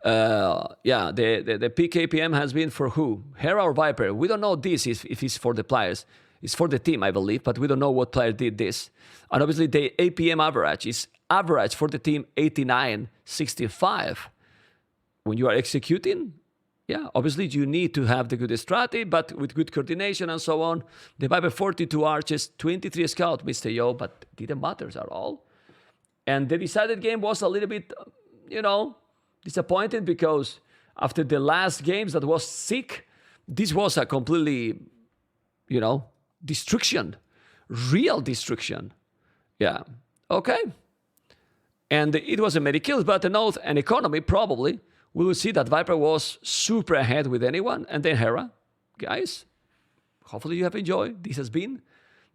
Yeah, the peak APM has been for who? Hera or Viper? We don't know this if it's for the players. It's for the team, I believe, but we don't know what player did this. And obviously the APM average is average for the team 89.65. When you are executing, yeah, obviously you need to have the good strategy, but with good coordination and so on. The Viper 42 archers, 23 scout, Mr. Yo, but didn't matter at all. And the decided game was a little bit, you know, disappointed because after the last games that was sick, this was a completely, you know, destruction, real destruction. Yeah, okay. And it was a many kills, but a note and economy probably. We will see that Viper was super ahead with anyone, and then Hera. Guys, hopefully you have enjoyed. This has been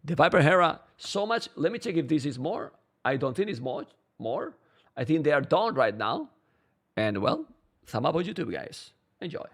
the ViPer Hera so much. Let me check if this is more. I don't think it's more. I think they are done right now. And well, thumb up on YouTube, guys. Enjoy.